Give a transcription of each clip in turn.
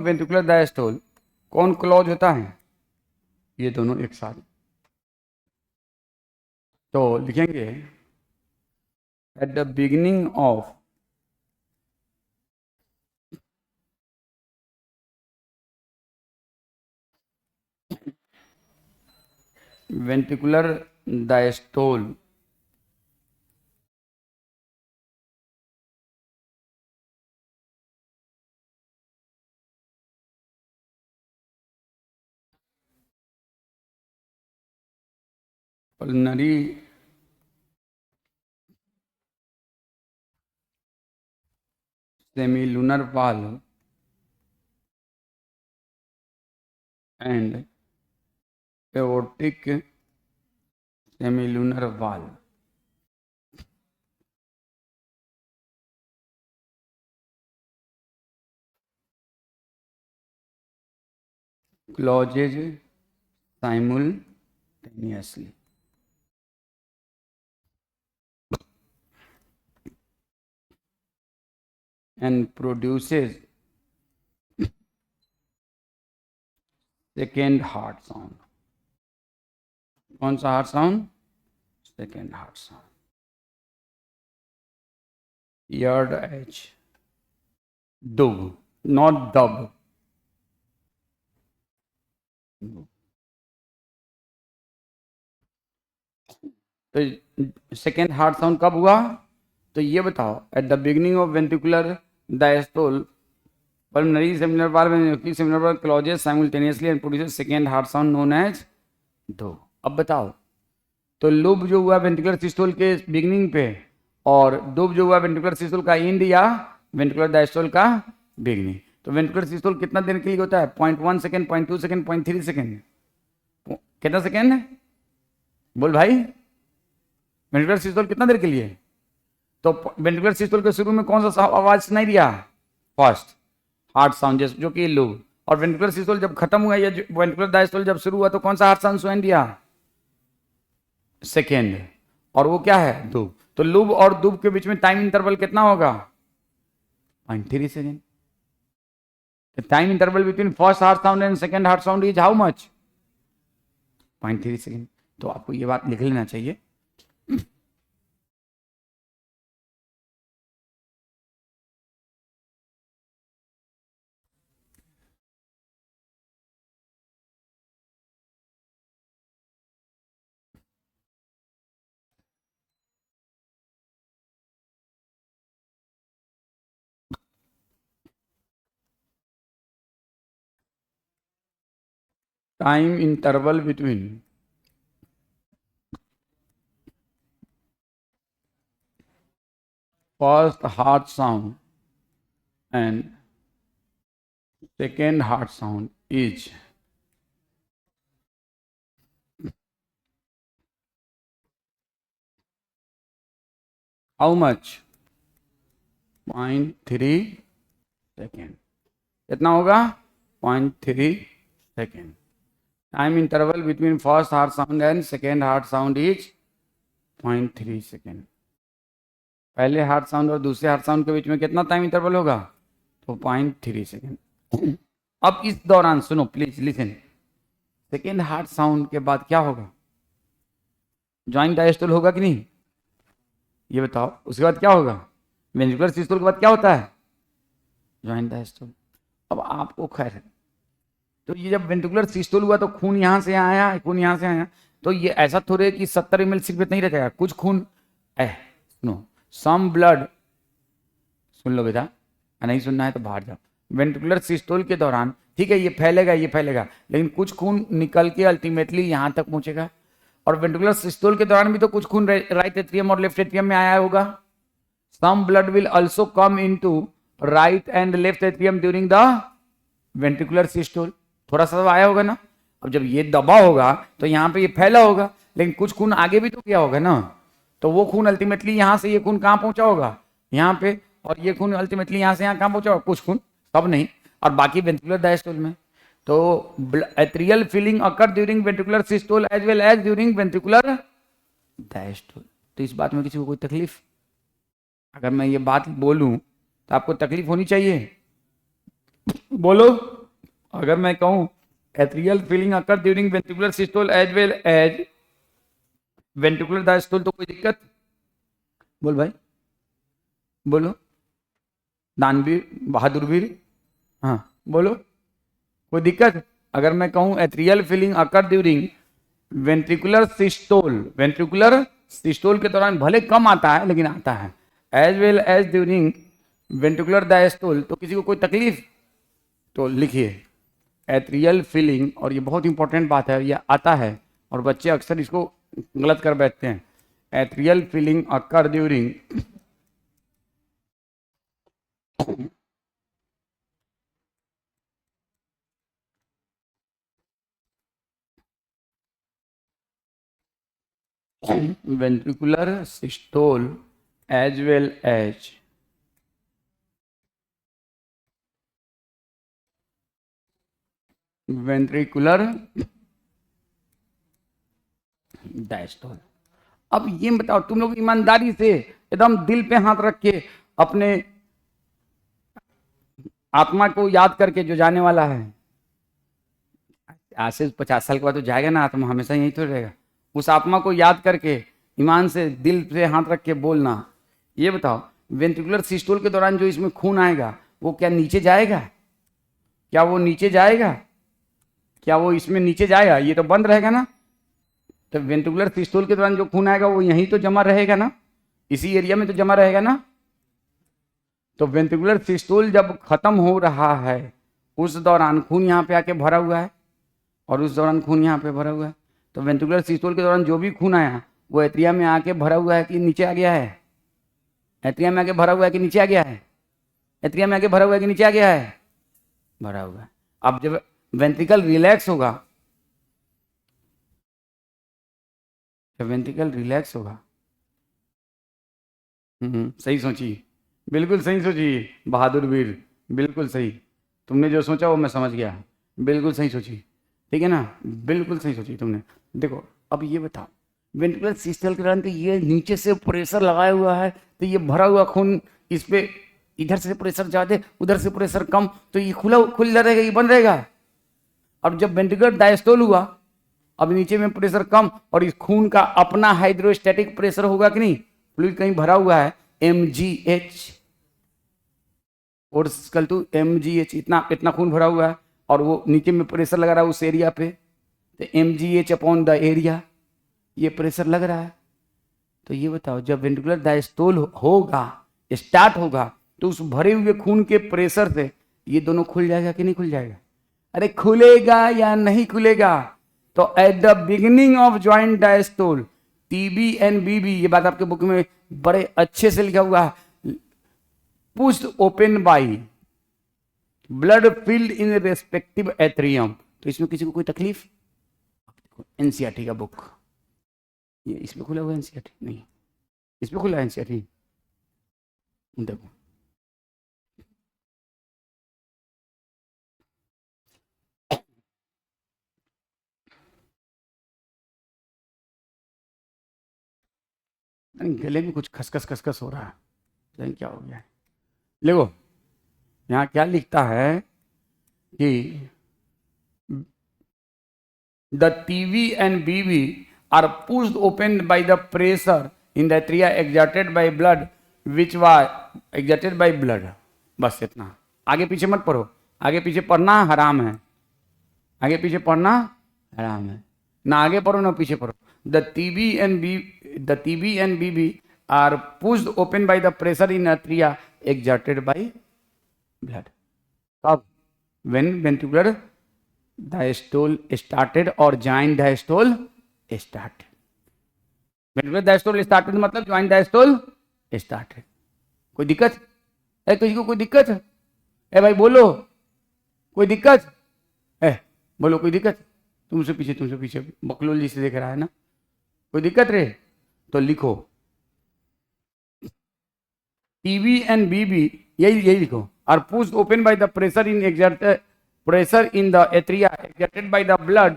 Ventricular diastole कौन clause होता है? ये दोनों एक साथ। तो लिखेंगे eight the beginning of ventricular diastole pulmonary semilunar valve and aortic semilunar valve closes simultaneously. And produces second heart sound. कौन सा heart sound? Second heart sound. यर्ड एच दुग, नॉट दब. तो सेकेंड हार्ट साउंड कब हुआ? तो ये बताओ, eight the beginning of ventricular diastole pulmonary semilunar valve and aortic semilunar valve closes simultaneously and produces second heart sound known as दो. अब बताओ, तो लूप जो हुआ वेंट्रिकुलर सिस्टोल के बिगिनिंग पे और डूब जो हुआ वेंट्रिकुलर सिस्टोल का एंड या वेंट्रिकुलर डायस्टोल का बिगिनिंग. तो वेंट्रिकुलर सिस्टोल कितना देर के लिए होता है? 0.1 सेकेंड, 0.2 सेकेंड, 0.3 सेकेंड. कितना सेकेंड? बोल भाई, वेंट्रिकुलर सिस्टोल कितना देर के लिए? तो वेंट्रिकुलर सिस्टोल के शुरू में कौन सा आवाज सुनाई दिया? फर्स्ट हार्ट साउंड, जो कि लूप. और वेंट्रिकुलर सिस्टोल जब खत्म हुआ या वेंट्रिकुलर डायस्टोल जब शुरू हुआ तो कौन सा हार्ट साउंड सुनाई दिया? सेकेंड. और वो क्या है? दूब. तो लूब और दूब के बीच में टाइम इंटरवल कितना होगा? 0.3 second. Time interval between first heart sound and second heart sound is how much? 0.3 second. तो आपको ये बात लिख लेना चाहिए. Time interval between first heart sound and second heart sound is how much? 0.3 second. कितना होगा? 0.3 second. Time interval between first heart sound and second heart sound is 0.3 second. पहले हार्ट साउंड और दूसरे हार्ट साउंड के बीच में कितना time interval होगा? तो 0.3 सेकेंड. अब इस दौरान सुनो please listen, second heart sound के बाद क्या होगा? जॉइंट डायस्टोल होगा कि नहीं? ये बताओ. उसके बाद क्या होगा? वेंट्रिकुलर सिस्टोल के बाद क्या होता है? Joint diastole. अब आपको खैर, तो ये जब वेंट्रिकुलर सिस्टोल हुआ तो खून यहाँ से यहाँ आया, खून यहाँ से आया. तो ये ऐसा थोड़े कि 70 ml सिर्फ इतना ही रहेगा. कुछ खून सुनो, सम ब्लड, सुन लो बेटा, नहीं सुनना है तो बाहर जाओ. वेंट्रिकुलर सिस्टोल के दौरान ठीक है ये फैलेगा, लेकिन कुछ खून निकल के अल्टीमेटली यहाँ तक पहुंचेगा. और वेंट्रिकुलर सिस्टोल के दौरान भी तो कुछ खून राइट एट्रियम और लेफ्ट एट्रियम में आया होगा. Some blood will also come into right and left atrium during the ventricular systole. थोड़ा सा आया होगा ना. अब जब ये दबा होगा तो यहाँ पे ये फैला होगा, लेकिन कुछ खून आगे भी तो किया होगा ना. तो वो खून अल्टीमेटली यहाँ से ये खून कहाँ पहुंचा होगा? यहाँ पे. और ये खून अल्टीमेटली यहाँ से यहाँ कहाँ पहुंचा होगा? कुछ खून, सब नहीं. और बाकी वेंट्रिकुलर डायस्टोल में. तो atrial filling occur during ventricular systole as well as during ventricular diastole. तो इस बात में किसी को कोई तकलीफ? अगर मैं ये बात बोलूं तो आपको तकलीफ होनी चाहिए? बोलो, अगर मैं कहूं atrial filling occur during ventricular systole as well as ventricular diastole, तो कोई दिक्कत? बोल भाई, बोलो, दानवीर, बहादुरवीर, हाँ बोलो, कोई दिक्कत? अगर मैं कहूं atrial filling occur during ventricular systole के दौरान भले कम आता है लेकिन आता है, as well as during ventricular diastole, तो किसी को कोई तकलीफ? तो लिखिए एट्रियल फीलिंग, और ये बहुत इंपॉर्टेंट बात है, ये आता है और बच्चे अक्सर इसको गलत कर बैठते हैं। Atrial filling occur during ventricular systole as well as ventricular diastole. अब ये बताओ तुम लोग ईमानदारी से एकदम दिल पे हाथ रख के अपने आत्मा को याद करके, जो जाने वाला है आज से 50 साल के बाद तो जाएगा ना, आत्मा हमेशा यही तो रहेगा, उस आत्मा को याद करके ईमान से दिल से हाथ रख के बोलना, ये बताओ वेंट्रिकुलर सिस्टोल के दौरान जो इसमें खून आएगा वो क्या नीचे जाएगा? क्या वो नीचे जाएगा? क्या वो इसमें नीचे जाएगा? ये तो बंद रहेगा ना। तो वेंट्रिकुलर सिस्टोल के दौरान जो खून आएगा वो यहीं तो जमा रहेगा ना, इसी एरिया में तो जमा रहेगा ना। तो वेंट्रिकुलर सिस्टोल जब खत्म हो रहा है उस दौरान खून यहाँ पे आके भरा हुआ है, और उस दौरान खून यहाँ पे भरा हुआ है। तो वेंट्रिकुलर सिस्टोल के दौरान जो भी खून आया वो एट्रिया में आके भरा हुआ है कि नीचे आ गया है? एट्रिया में आके भरा हुआ है कि नीचे आ गया है? एट्रिया में आके भरा हुआ है कि नीचे आ गया है? भरा हुआ है। अब जब वेंट्रिकल रिलैक्स होगा, जब वेंट्रिकल रिलैक्स होगा, सही सोची, बिल्कुल सही सोची बहादुर वीर, बिल्कुल सही। तुमने जो सोचा वो मैं समझ गया, बिल्कुल सही सोची, ठीक है ना, बिल्कुल सही सोची तुमने। देखो अब ये बताओ वेंट्रिकुलर सिस्टल के दौरान तो ये नीचे से प्रेशर लगाया हुआ है, तो ये भरा हुआ खून इस पे, इधर से प्रेशर ज्यादा उधर से प्रेशर कम, तो ये खुला रहेगा, ये बंद रहेगा। अब जब वेंट्रिकुलर डायस्टोल हुआ, अब नीचे में प्रेशर कम और इस खून का अपना हाइड्रोस्टैटिक प्रेशर होगा कि नहीं, फ्लूइड कहीं भरा हुआ है mgh और स्कल टू mgh, इतना खून भरा हुआ है और वो नीचे में प्रेशर लगा रहा है उस एरिया पे, तो mgh अपॉन द एरिया, ये प्रेशर लग रहा है। तो ये बताओ जब वेंट्रिकुलर डायस्टोल होगा, स्टार्ट होगा, तो उस भरे हुए खून के प्रेशर से ये दोनों खुल जाएगा कि नहीं खुल जाएगा? अरे खुलेगा या नहीं खुलेगा? तो at the beginning of joint diastole TB and BB, ये बात आपके बुक में बड़े अच्छे से लिखा हुआ है, pushed open by blood filled in respective atrium. तो इसमें किसी को कोई तकलीफ? एनसीईआरटी का बुक, ये इसमें खुला हुआ एनसीईआरटी नहीं, इसमें खुला एनसीईआरटी, देखो गले में कुछ खसखस खसखस हो रहा है, नहीं क्या हो गया है। देखो यहाँ क्या लिखता है कि the TV and BB are pushed open by the pressure in the atria exerted by blood which was exerted by blood। बस इतना, आगे पीछे मत पढ़ो, आगे पीछे पढ़ना हराम है, आगे पीछे पढ़ना हराम है, ना आगे पढ़ो ना पीछे पढ़ो। the TB and BB are pushed open by the pressure in atria exerted by blood। अब when ventricular डायस्टोल स्टार्टेड और joint diastole started, ventricular diastole started मतलब ज्वाइंट डायस्टोल स्टार्टेड। कोई दिक्कत है? किसी को कोई दिक्कत है? ए भाई बोलो, कोई दिक्कत है? बोलो कोई दिक्कत? तुमसे पीछे बकलोल जी से देख रहा है ना, कोई दिक्कत रे? तो लिखो टीबी एंड बीबी, यही लिखो, are pushed open by the pressure in the atria exerted by the blood,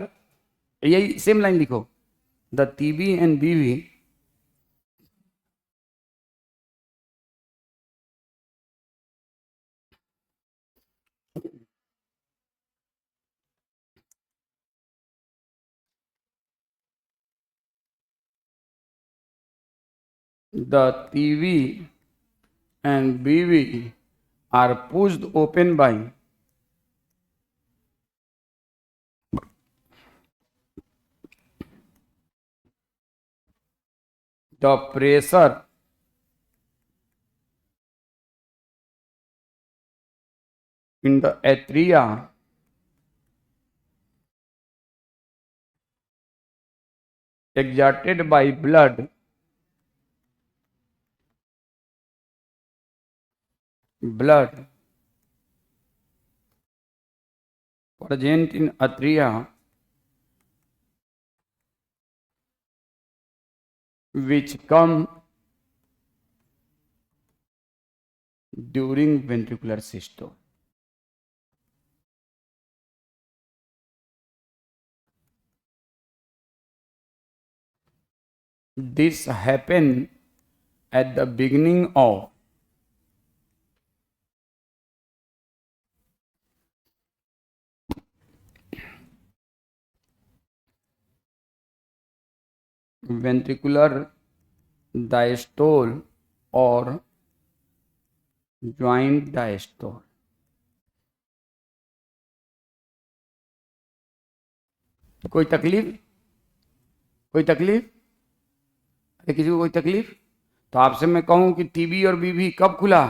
यही सेम लाइन लिखो, the TB and BB The TV and BV are pushed open by the pressure in the atria exerted by blood present in atria which come during ventricular systole. This happen at the beginning of ventricular diastole or joint diastole. कोई तकलीफ? कोई तकलीफ? अरे किसी को कोई तकलीफ? तो आपसे मैं कहूं कि टीबी और बीबी कब खुला?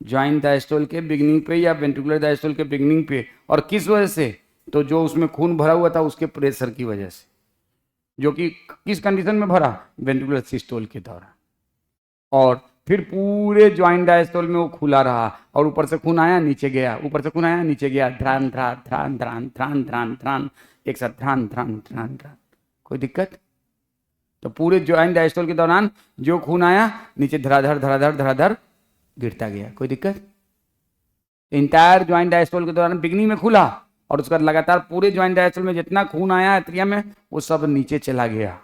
ज्वाइंट डायस्टोल के बिगिनिंग पे या वेंट्रिकुलर डायस्टोल के बिगिनिंग पे। और किस वजह से? तो जो उसमें खून भरा हुआ था उसके प्रेशर की वजह से, जो कि किस कंडीशन में भरा? वेंट्रिकुलर सिस्टोल के दौरान। और फिर पूरे ज्वाइंट डायस्टोल में वो खुला रहा और ऊपर से खून आया नीचे गया, ऊपर से खून आया नीचे गया, ध्रान ध्रान ध्रान ध्रान ध्रान ध्रान ध्रान, एक साथ ध्रान ध्रान ध्रान ध्रान। कोई दिक्कत? तो पूरे ज्वाइंट डायस्टोल के दौरान जो खून आया नीचे धराधर धराधर धराधर गिरता गया। कोई दिक्कत? इंटायर ज्वाइंट डायस्टोल के दौरान बिगनिंग में खुला और उसका लगातार पूरे ज्वाइंट डायस्टोल में जितना खून आया एट्रियम में वो सब नीचे चला गया।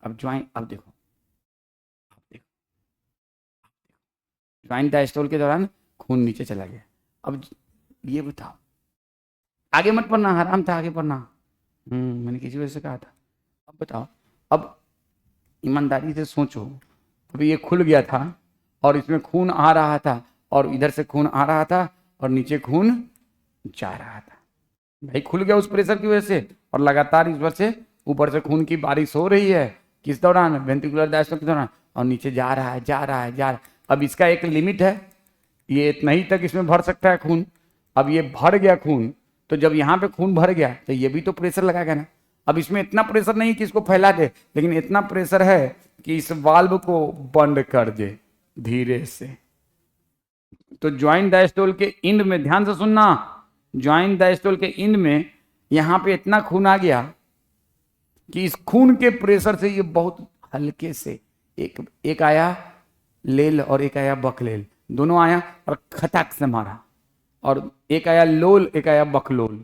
अब देखो ज्वाइंट डायस्टोल के दौरान खून नीचे चला गया। अब ये बताओ, आगे मत पढ़ना, आराम था आगे पढ़ना। मैंने किसी वजह से कहा था। अब बताओ, अब ईमानदारी से सोचो, अभी ये खुल गया था और इसमें खून आ रहा था और इधर से खून आ रहा था और नीचे खून जा रहा था। भाई खुल गया उस प्रेशर की वजह से और लगातार इस वजह से ऊपर से खून की बारिश हो रही है। किस दौरान? वेंट्रिकुलर डायस्टोल के दौरान। और नीचे जा रहा है जा रहा है जा रहा है। अब इसका एक लिमिट है, ये इतना ही तक इसमें भर सकता है खून। अब ये भर गया खून, तो जब यहाँ पे खून भर गया तो ये भी तो प्रेशर लगाएगा ना। अब इसमें इतना प्रेशर नहीं कि इसको फैला दे, लेकिन इतना प्रेशर है कि इस वाल्व को बंद कर दे धीरे से। तो ज्वाइंट डायस्टोल के इंड में, ध्यान से सुनना, ज्वाइंट डायस्टोल के इंड में यहां पे इतना खून आ गया कि इस खून के प्रेशर से ये बहुत हल्के से एक आया लेल और एक आया बकलेल, दोनों आया और खटाक से मारा। और एक आया लोल एक आया बकलोल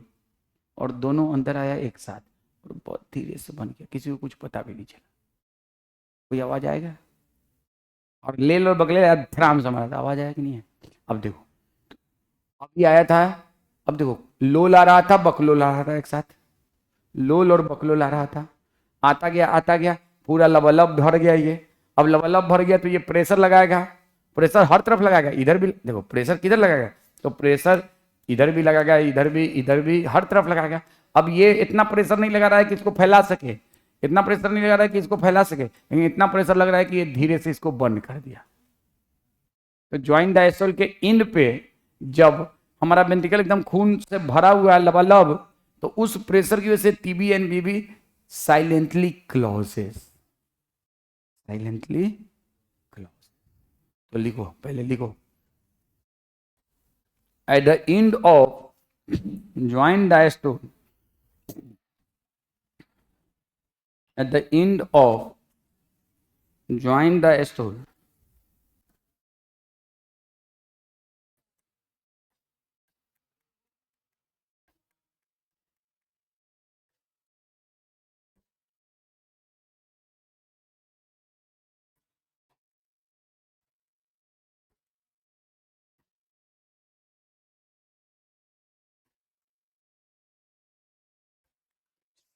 और दोनों अंदर आया एक साथ और बहुत धीरे से बन गया, किसी को कुछ पता भी नहीं चला। कोई आवाज आएगा? और लेल और बकलेल धराम से मारा था, आवाज आया कि नहीं है? अब देखो, अब ये आया था, अब देखो लोल आ रहा था बकलोल आ रहा था एक साथ, लोल और बकलोल आ रहा था, आता गया पूरा लबालब भर गया ये। अब लबालब भर गया तो ये प्रेशर लगाएगा, प्रेशर हर तरफ लगाएगा, इधर भी देखो प्रेशर किधर लगाएगा, तो प्रेशर इधर भी लगाएगा, इधर भी हर तरफ लगाएगा। अब ये इतना प्रेशर नहीं लगा रहा है कि इसको फैला सके, इतना प्रेशर नहीं लगा रहा है कि इसको फैला सके, लेकिन इतना प्रेशर लग रहा है कि ये धीरे से इसको बंद कर दिया। तो ज्वाइंट डायस्टोल के इंड पे जब हमारा वेंट्रिकल एकदम खून से भरा हुआ है लबालब, तो उस प्रेशर की वजह से TB and BB silently closes, silently close. तो लिखो, पहले लिखो, at the end of joint diastole, at the end of joint diastole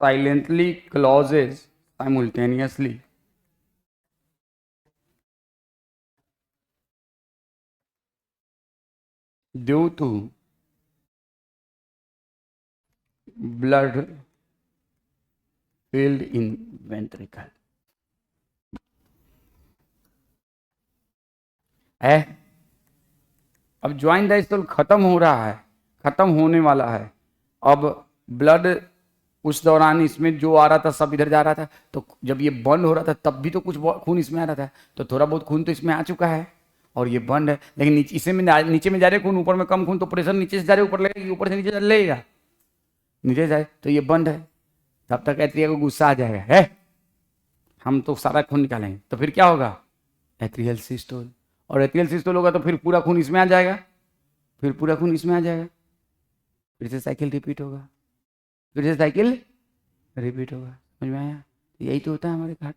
silently closes simultaneously due to blood filled in ventricle है। अब ज्वाइंट डायस्टोल खत्म हो रहा है, खत्म होने वाला है। अब ब्लड उस दौरान इसमें जो आ रहा था सब इधर जा रहा था, तो जब ये बंद हो रहा था तब भी तो कुछ खून इसमें आ रहा था, तो थोड़ा बहुत खून तो इसमें आ चुका है और ये बंद है। लेकिन नीचे में जा रहे खून, ऊपर में कम खून, तो प्रेशर नीचे से जा रहे ऊपर लगेगा, ऊपर से नीचे चल लेगा, नीचे जाए तो ये बंद है। तब तक एट्रिया को गुस्सा आ जाएगा, है हम तो सारा खून निकालेंगे, तो फिर क्या होगा, एट्रियल सिस्टोल। और एट्रियल सिस्टोल होगा तो फिर पूरा खून इसमें आ जाएगा, फिर पूरा खून इसमें आ जाएगा, फिर से साइकिल रिपीट होगा, फिर से साइकिल रिपीट होगा। समझ में आया? यही तो होता है हमारे हार्ट,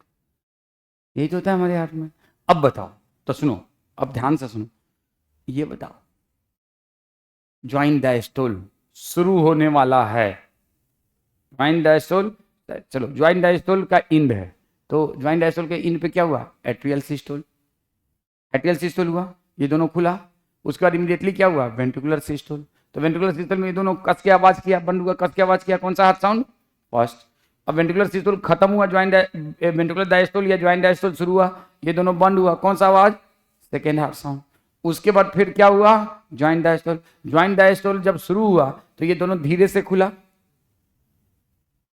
यही तो होता है हमारे हार्ट में। अब बताओ, तो सुनो, अब ध्यान से सुनो, ये बताओ, ज्वाइंट डायस्टोल शुरू होने वाला है। ज्वाइंट डायस्टोल, चलो ज्वाइंट डायस्टोल का इंड है, तो ज्वाइंट डायस्टोल के इंड पे क्या हुआ, एट्रियल सिस्टोल। एट्रियल सिस्टोल हुआ, ये दोनों खुला, उसके बाद इमीडिएटली क्या हुआ, वेंट्रिकुलर सिस्टोल। तो वेंट्रिकुलर सिस्टोल में ये दोनों कस के आवाज किया, बंद हुआ, कस के आवाज किया, कौन सा हार्ट साउंड, फर्स्ट। अब वेंट्रिकुलर सिस्टोल खत्म हुआ, वेंट्रिकुलर डायस्टोल या ज्वाइंट डायस्टोल शुरू हुआ, ये दोनों बंद हुआ, कौन सा आवाज, सेकेंड हार्ट साउंड। उसके बाद फिर क्या हुआ, ज्वाइंट डायस्टोल। ज्वाइंट डायस्टोल जब शुरू हुआ तो ये दोनों धीरे से खुला,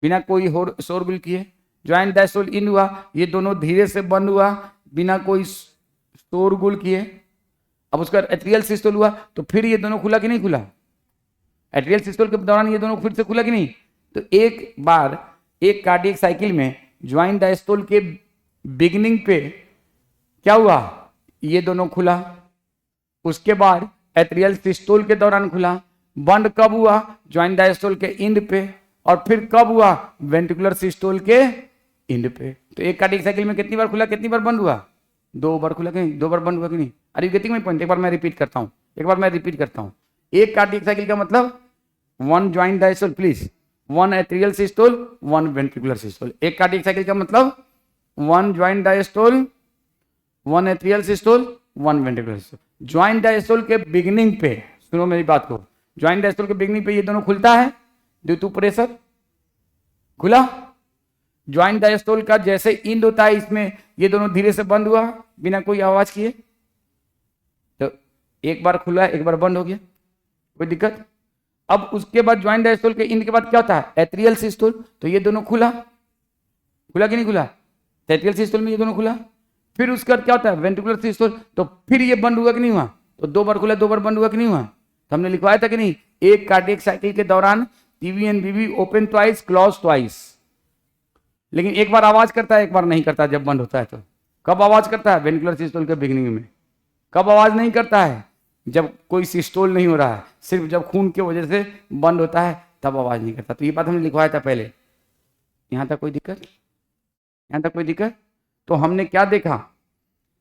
बिना कोई शोरगुल किए। ज्वाइंट डायस्टोल इन हुआ, ये दोनों धीरे से बंद हुआ, बिना कोई शोरगुल किए। अब उसका एट्रियल सिस्टोल हुआ, तो फिर ये दोनों खुला कि नहीं खुला, एट्रियल सिस्टोल के दौरान ये दोनों फिर से खुला कि नहीं। तो एक बार एक कार्डियक साइकिल में ज्वाइंट डायस्टोल के बिगिनिंग पे क्या हुआ, ये दोनों खुला, उसके बाद एट्रियल सिस्टोल के दौरान खुला, बंद कब हुआ, ज्वाइंट डायस्टोल के इंड पे, और फिर कब हुआ, वेंट्रिकुलर सिस्टोल के इंड पे। तो एक कार्डियक साइकिल में कितनी बार खुला, कितनी बार बंद हुआ, 2 बार खुला कि नहीं, 2 बार बंद हुआ कि नहीं। अरे गेटिंग माय पॉइंट, एक बार मैं रिपीट करता हूँ, एक कार्डियक साइकिल का मतलब 1 joint diastole, please, 1 atrial systole, 1 ventricular systole. एक कार्डियक साइकिल का मतलब 1 joint diastole, 1 atrial systole, 1 ventricular systole. Joint diastole के बिगिनिंग पे, सुनो मेरी बात को, ज्वाइंट डायस्टोल के बिगिनिंग पे ये दोनों खुलता है ड्यू टू प्रेशर, खुला। ज्वाइंट डायस्टोल का जैसे इंड होता है, इसमें ये दोनों धीरे से बंद हुआ बिना कोई आवाज किए, तो एक बार खुला, एक बार बंद हो गया, कोई दिक्कत। अब उसके बाद ज्वाइंट डायस्टोल के इंड के बाद क्या होता है, एट्रियल सिस्टोल, तो ये दोनों खुला, खुला कि नहीं खुला, एट्रियल सिस्टोल में ये दोनों खुला। फिर उसके बाद क्या होता है, वेंट्रिकुलर सिस्टोल, तो फिर ये बंद हुआ कि नहीं हुआ, तो 2 बार खुला, 2 बार बंद हुआ कि नहीं हुआ। तो हमने लिखवाया था कि नहीं, एक कार्डियक साइकिल के दौरान TV and BB open twice, close twice, लेकिन एक बार आवाज करता है, एक बार नहीं करता जब बंद होता है। तो कब आवाज करता है, वेंट्रिकुलर सिस्टोल के बिगिनिंग में। कब आवाज नहीं करता है, जब कोई सिस्टोल नहीं हो रहा है, सिर्फ जब खून की वजह से बंद होता है तब आवाज नहीं करता। तो ये बात हमने लिखवाया था पहले। यहां तक कोई दिक्कत, यहां तक कोई दिक्कत। तो हमने क्या देखा,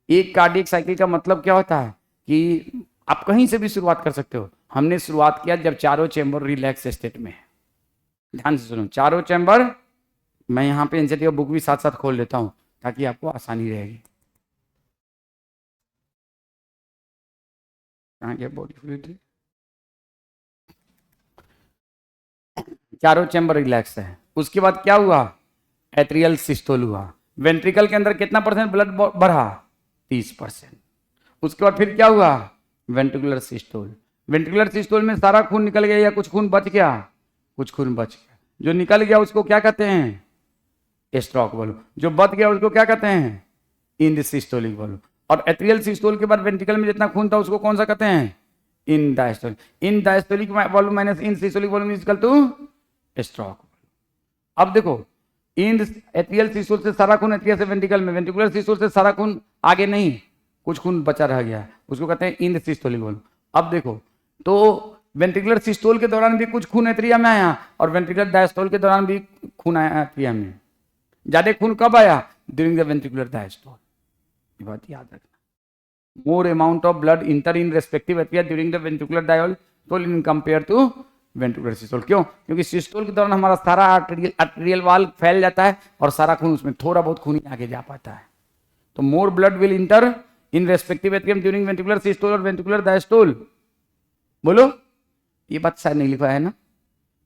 एक कार्डियक साइकिल का मतलब क्या होता है कि आप कहीं से भी शुरुआत कर सकते हो। हमने शुरुआत किया जब चारों चैम्बर रिलैक्स स्टेट में। ध्यान से सुनो, चारों चैम्बर, मैं यहाँ पे एनसीईआरटी का बुक भी साथ साथ खोल लेता हूँ ताकि आपको आसानी रहेगी। कहाँ गया बॉडी फ्लूइड, चारों चैम्बर रिलैक्स है। उसके बाद क्या हुआ, एट्रियल सिस्टोल हुआ। वेंट्रिकल के अंदर कितना परसेंट ब्लड बढ़ा, 30%। उसके बाद फिर क्या हुआ, वेंट्रिकुलर सिस्टोल। वेंट्रिकुलर सिस्टोल में सारा खून निकल गया या कुछ खून बच गया, कुछ खून बच गया। जो निकल गया उसको क्या कहते हैं, स्ट्रोक बोलो। जो बच गया उसको क्या कहते हैं, इंड सिस्टोलिक बोलो। और एट्रियल सिस्टोल के बाद वेंट्रिकल में जितना खून था उसको कौन सा कहते हैं, end diastolic. End diastolic volume minus end systolic volume is equal to stroke. अब देखो, इन एट्रियल सिस्टोल से सारा खून एट्रियल से वेंट्रिकल में, वेंट्रिकुलर सिस्टोल से सारा खून आगे नहीं, कुछ खून बचा रह गया, उसको कहते हैं इन सिस्टोलिक वॉल्यूम। अब देखो, तो वेंट्रिकुलर सिस्टोल के दौरान भी कुछ खून एट्रिया में आया और वेंट्रिकुलर डायस्टोल के दौरान भी खून आया एट्रिया में। ज्यादा खून कब आया, ड्यूरिंग द वेंट्रिकुलर डायस्टोल। ये बात याद रखना। More amount of blood enter in respective atria during the ventricular diastole in compare to ventricular systole. क्यों, क्योंकि सिस्टोल के दौरान हमारा सारा आर्टेरियल वाल फैल जाता है और सारा खून उसमें, थोड़ा बहुत खून ही आगे जा पाता है। तो more blood will enter in respective atrium during ventricular systole और वेंट्रिकुलर डायस्टोल। बोलो, ये बात शायद नहीं लिखा है ना,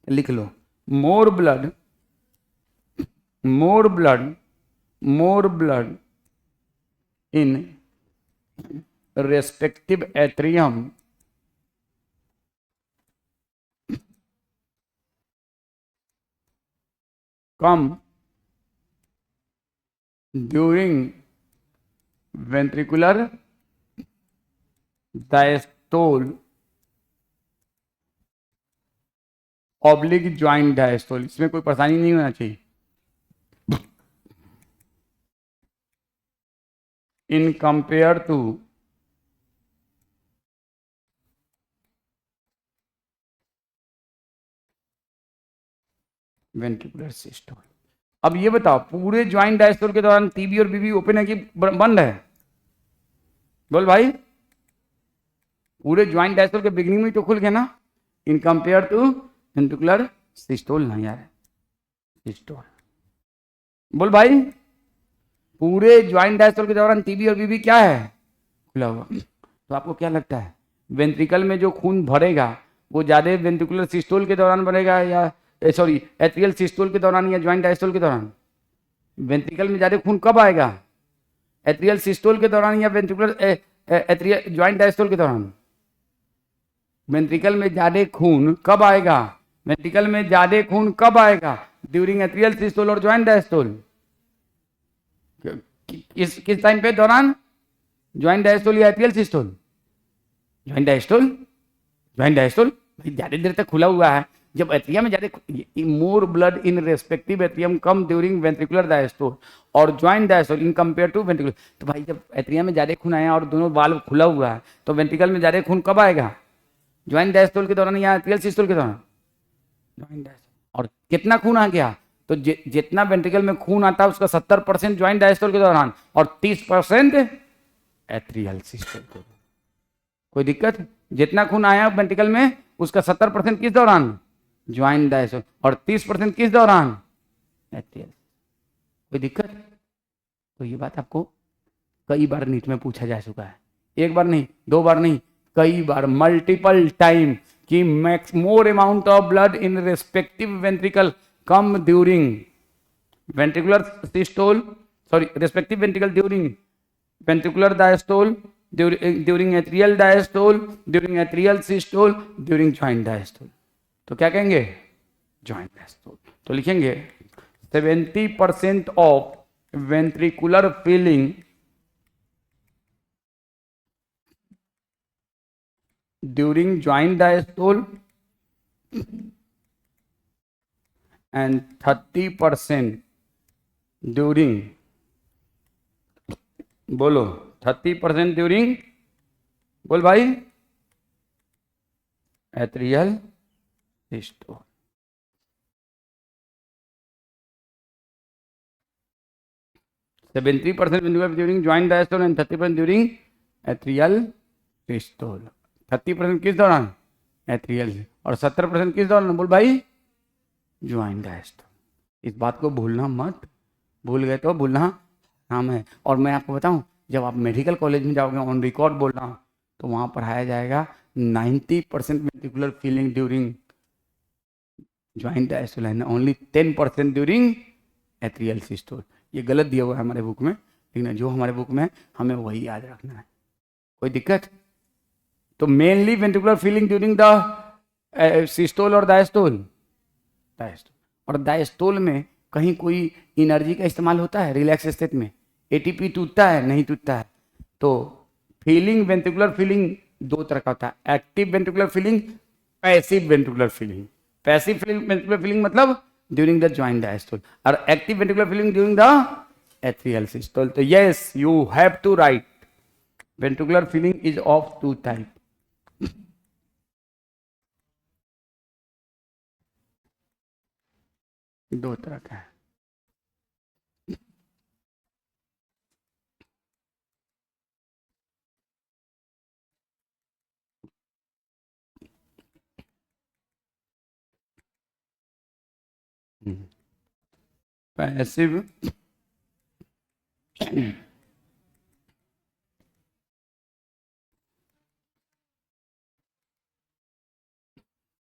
लिख लो। More blood, more blood, more blood in respective atrium come during ventricular diastole oblique joint diastole. इसमें कोई परेशानी नहीं होना चाहिए। In compare to ventricular systole. अब ये बताओ, पूरे ज्वाइंट डायस्टोल के दौरान टीबी और बीबी ओपन है कि बंद है? बोल भाई, पूरे ज्वाइंट डायस्टोल के बिगिनिंग में तो खुल गया ना। In compare to ventricular systole, नहीं यार, सिस्टोल। बोल भाई, पूरे ज्वाइंट डायस्टोल के दौरान टीबी और बीबी क्या है? खुला हुआ। तो आपको क्या लगता है, वेंट्रिकल में जो खून भरेगा वो ज्यादा वेंट्रिकुलर सिस्टोल के दौरान भरेगा या सॉरी एट्रियल सिस्टोल के दौरान या ज्वाइंट डायस्टोल के दौरान? वेंट्रिकल में ज्यादा खून कब आएगा, एट्रियल सिस्टोल के दौरान या वेंट्रिकुलर एट्रियल ज्वाइंट डायस्टोल के दौरान? वेंट्रिकल में ज्यादा खून कब आएगा, वेंट्रिकल में ज्यादा खून कब आएगा? ड्यूरिंग एट्रियल सिस्टोल और ज्वाइंट डायस्टोल। किस टाइम पे दौरान? ज्वाइंट डायस्टोल या atrial systole? Joint diastole, joint diastole. ज्यादा देर तक खुला हुआ है, जब एट्रियम में ज्यादा more blood in respective atrium come during ventricular diastole और joint diastole in compare to ventricular. तो भाई जब एट्रियम में ज्यादा खून आया और दोनों वाल्व खुला हुआ है तो वेंट्रिकल में ज्यादा खून कब आएगा, ज्वाइंट डायस्टोल के दौरान या एट्रियल सिस्टोल के दौरान? Joint diastole. और कितना खून आ गया, तो जितना वेंट्रिकल में खून आता है उसका 70% ज्वाइंट डायस्टोल के दौरान और 30% एट्रियल सिस्टोल के दौरान। कोई दिक्कत? जितना खून आया वेंट्रिकल में उसका 70% किस दौरान, ज्वाइंट डायस्टोल, और 30% किस दौरान, एट्रियल। कोई दिक्कत? तो ये बात आपको कई बार नीट में पूछा जा चुका है, एक बार नहीं, दो बार नहीं, कई बार, मल्टीपल टाइम, कि more amount of blood in respective ventricle come during ventricular systole, sorry respective ventricle during ventricular diastole, during atrial diastole, during atrial systole, during joint diastole. तो क्या कहेंगे, ज्वाइंट डायस्टोल। तो लिखेंगे 70% of ventricular filling during joint diastole and 30% during, बोलो 30% during, बोल भाई, atrial systole. तो 70% during joint diastole and 30% during atrial systole. 30% किस दौरान, एट्रियल, और 70% किस दौरान, बोल भाई, ज्वाइंट डायस्टोल। इस बात को भूलना मत, भूल गए तो भूलना नाम है। और मैं आपको बताऊं, जब आप मेडिकल कॉलेज में जाओगे, ऑन रिकॉर्ड बोल रहा हूं, तो वहां पढ़ाया जाएगा 90% ventricular filling during joint diastole and only 10% during atrial systole. ये गलत दिया हुआ है हमारे बुक में, लेकिन जो हमारे बुक में है हमें वही याद रखना है। कोई दिक्कत? तो mainly ventricular filling during the systole और डायस्टोल, डायस्टोल। और डायस्टोल में कहीं कोई एनर्जी का इस्तेमाल होता है रिलैक्स स्टेट में? एटीपी टूटता है, नहीं टूटता है। तो फीलिंग, वेंट्रिकुलर फीलिंग दो तरह का होता है, active ventricular filling, passive ventricular filling. Passive ventricular filling मतलब ड्यूरिंग द ज्वाइंट डायस्टोल, और active ventricular filling during the atrial systole. तो yes, you have to write ventricular filling is of two type. दो तरह का है। Passive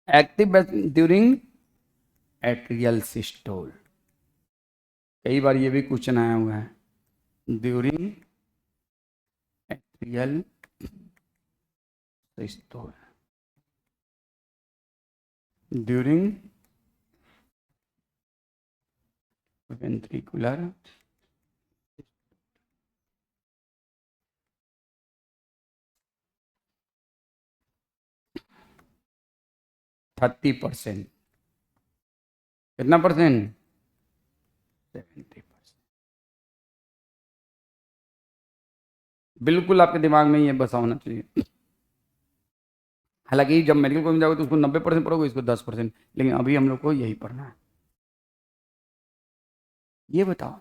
active during atrial systole, कई बार ये भी क्वेश्चन आया हुआ है, during atrial systole, during ventricular 30%, कितना परसेंट? 70%। बिल्कुल आपके दिमाग में ये बसा होना चाहिए। हालांकि जब मेडिकल कॉलेज में जाओगे तो उसको 90% पढ़ोगे, इसको 10%, लेकिन अभी हम लोग को यही पढ़ना है। ये बताओ,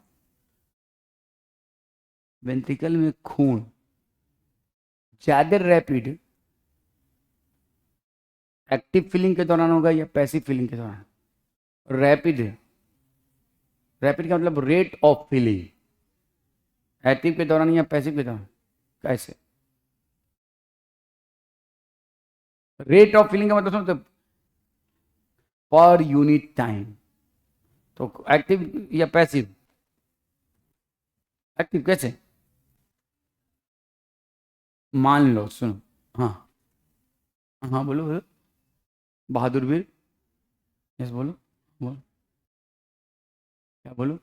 वेंट्रिकल में खून ज्यादा रैपिड एक्टिव फीलिंग के दौरान होगा या पैसिव फीलिंग के दौरान? रैपिड, रैपिड का मतलब रेट ऑफ फीलिंग, एक्टिव के दौरान या पैसिव के दौरान? कैसे? रेट ऑफ फीलिंग का मतलब समझते, पर यूनिट टाइम। तो एक्टिव या पैसिव? एक्टिव कैसे? मान लो, सुनो, हाँ हाँ बोलो बोलो, बहादुर वीर, यस बोलो, बोलो क्या बोलो?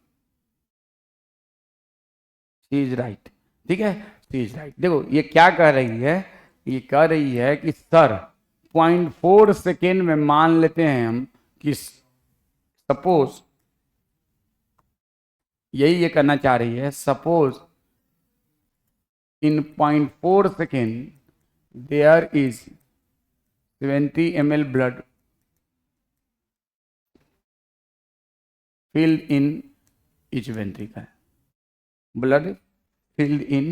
शी इज राइट, ठीक है, शी इज राइट। देखो ये क्या कह रही है, ये कह रही है कि सर 0.4 सेकेंड में मान लेते हैं हम कि सपोज, यही ये करना चाह रही है, suppose in 0.4 second there is 20 ml blood filled in each ventricle, blood filled in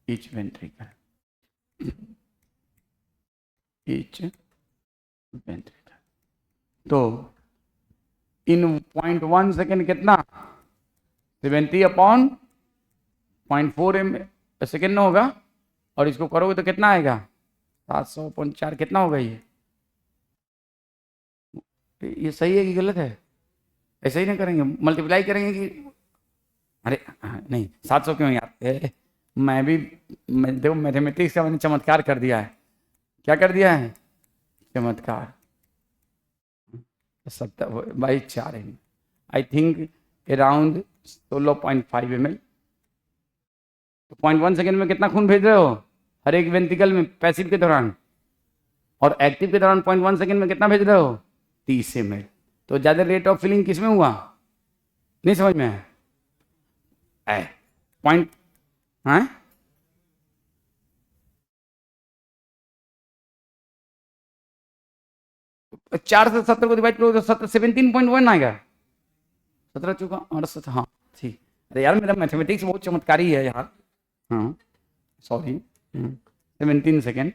each ventricle, each ventricle। तो इन 0.1 सेकेंड कितना? 70/0.4 सेकेंड ना होगा, और इसको करोगे तो कितना आएगा? 700/4, कितना होगा ये सही है कि गलत है? ऐसे ही नहीं करेंगे, मल्टीप्लाई करेंगे कि? अरे नहीं, 700 क्यों यार? देखो मैथमेटिक्स का मैंने चमत्कार कर दिया है। क्या कर दिया है? चमत्कार। 70/4 आई थिंक अराउंड 16.5 ml। तो 0.1 सेकेंड में कितना खून भेज रहे हो हर एक वेंट्रिकल में पैसिव के दौरान, और एक्टिव के दौरान 0.1 सेकेंड में कितना भेज रहे हो? 30 ml। तो ज्यादा रेट ऑफ फिलिंग किस में हुआ? नहीं समझ में है? पॉइंट, हाँ 4 से 70 को डिवाइड करो तो 17.1 आएगा। 17 चुका 68, हाँ ठीक। अरे यार मेरा मैथमेटिक्स बहुत चमत्कारी है यार। हाँ सॉरी, 17 सेकेंड,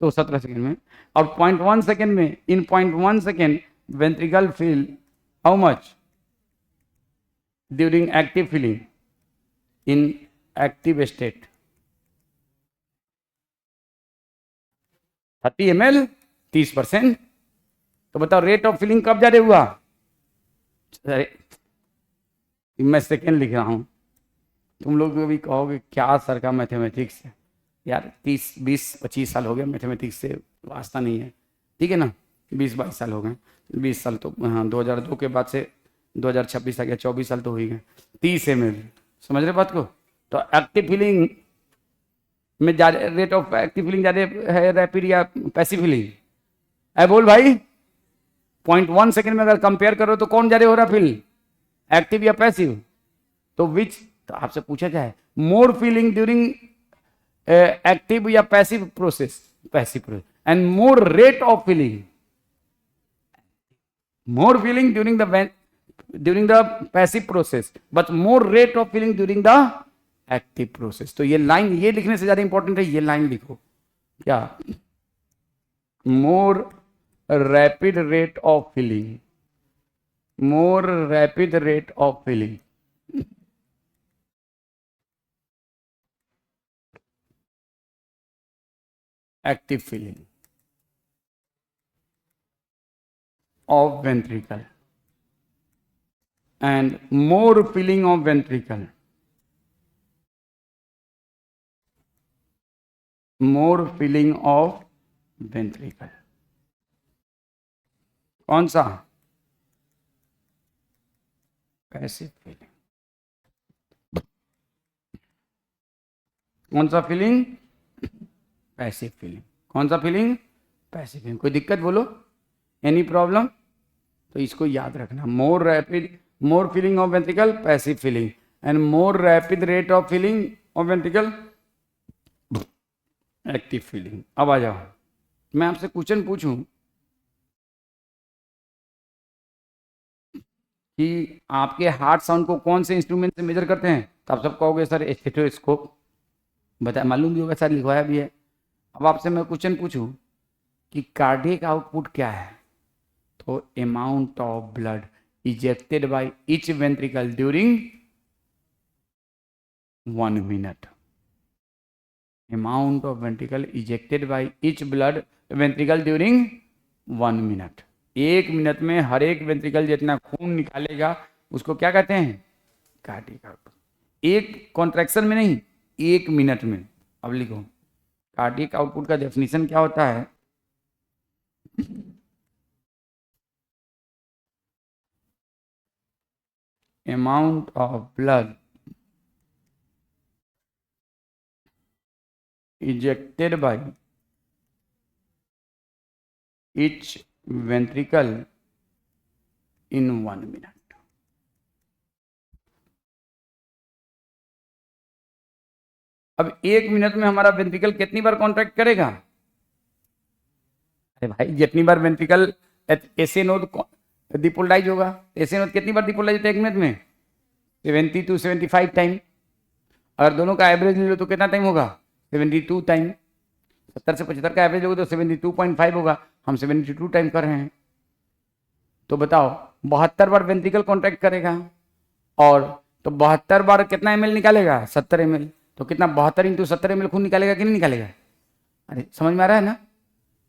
तो 17 सेकेंड में, और 0.1 सेकेंड में, इन 0.1 second ventricle feel how much during active feeling in active state? 30 ml, 30%। तो बताओ रेट ऑफ फीलिंग कब ज्यादा हुआ? अरे मैं सेकेंड लिख रहा हूं, तुम लोग भी कहोगे क्या सर का मैथमेटिक्स है यार, 30 20 25 साल हो गए मैथमेटिक्स से वास्ता नहीं है, ठीक है ना, 20 22 साल हो गए, 20 साल तो हाँ 2002 के बाद से 2026 आ गया, 24 साल तो हो ही गए। 30 ml, समझ रहे बात को? तो एक्टिव फीलिंग में ज्यादा रेट ऑफ एक्टिव फीलिंग ज्यादा है रैपिड या पैसिव फीलिंग? है बोल भाई, 0.1 सेकेंड में अगर कंपेयर करो तो कौन ज्यादा हो रहा फील, एक्टिव या पैसिव? तो विच, तो आपसे पूछा जाए मोर फीलिंग ड्यूरिंग एक्टिव या passive process? Passive process. And more rate of feeling, more feeling during the passive process but more rate of feeling during the active process. तो ये लाइन ये लिखने से ज्यादा इंपॉर्टेंट है, ये लाइन लिखो क्या? More rapid rate of feeling, more rapid rate of feeling active feeling. of ventricle and more filling of ventricle, more filling of ventricle. कौन सा? Passive feeling. कौन सा फीलिंग? Passive feeling. कौन सा फीलिंग? Passive feeling. कोई दिक्कत बोलो? Any problem? तो इसको याद रखना. More rapid, more feeling of ventricle, passive feeling, and more rapid rate of feeling of ventricle, active feeling. अब आ जाओ, मैं आपसे क्वेश्चन पूछूं कि आपके हार्ट साउंड को कौन से इंस्ट्रूमेंट से मेजर करते हैं, तो आप सब कहोगे सर स्टेथोस्कोप. बता, मालूम भी होगा, सर लिखवाया भी है. अब आपसे मैं क्वेश्चन पूछूं कि कार्डियक आउटपुट क्या है, तो amount of blood ejected by each ventricle during 1 minute. Amount of ventricle ejected by each blood ventricle during 1 minute. 1 minute में हर एक वेंट्रिकल जितना खून निकालेगा उसको क्या कहते हैं? Cardiac output. एक कॉन्ट्रैक्शन में नहीं, 1 मिनट में. अब लिखो, कार्डियक आउटपुट का डेफिनेशन क्या होता है? Amount of blood ejected by each ventricle in 1 minute. अब 1 मिनट में हमारा वेंट्रिकल कितनी बार कॉन्ट्रैक्ट करेगा? अरे भाई, जितनी बार वेंट्रिकल ऐसे नोड डिपोलाइज होगा, ऐसे नोड कितनी बार डिपोलाइज होता है 1 मिनट में? 70 to 75 टाइम. अगर दोनों का एवरेज ले लो तो कितना टाइम होगा? 72 टाइम. 70 से 75 का एवरेज होगा तो 72.5 होगा. हम 72 टाइम कर रहे हैं. तो बताओ, 72 बार वेंट्रिकल कॉन्ट्रैक्ट करेगा, और तो 72 बार कितना ml निकालेगा? 70 ml. तो कितना? 72 इंटू 70 ml खून निकालेगा कि नहीं निकालेगा? अरे समझ में आ रहा है ना?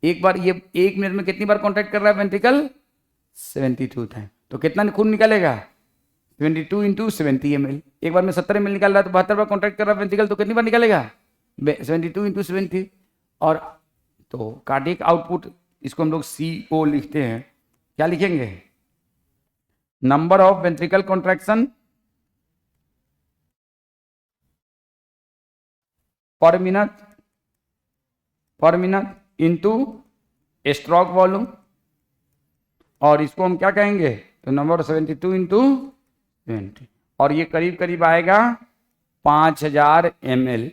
एक बार ये 1 मिनट में कितनी बार कॉन्ट्रैक्ट कर रहा है वेंट्रिकल? 72 टाइम. तो कितना खून निकालेगा? 72 इंटू 70 ml. एक बार में 70 ml निकाल रहा है तो 72 बार कॉन्ट्रैक्ट कर रहा है वेंट्रिकल, तो कितनी बार निकालेगा? 72 इंटू 70. और तो कार्डियक आउटपुट, इसको हम लोग CO लिखते हैं. क्या लिखेंगे? नंबर ऑफ वेंट्रिकल कॉन्ट्रैक्शन पर मिनट इंटू स्ट्रोक वॉल्यूम. और इसको हम क्या कहेंगे? तो नंबर 72 इंटू 20. और ये करीब करीब आएगा 5000 ml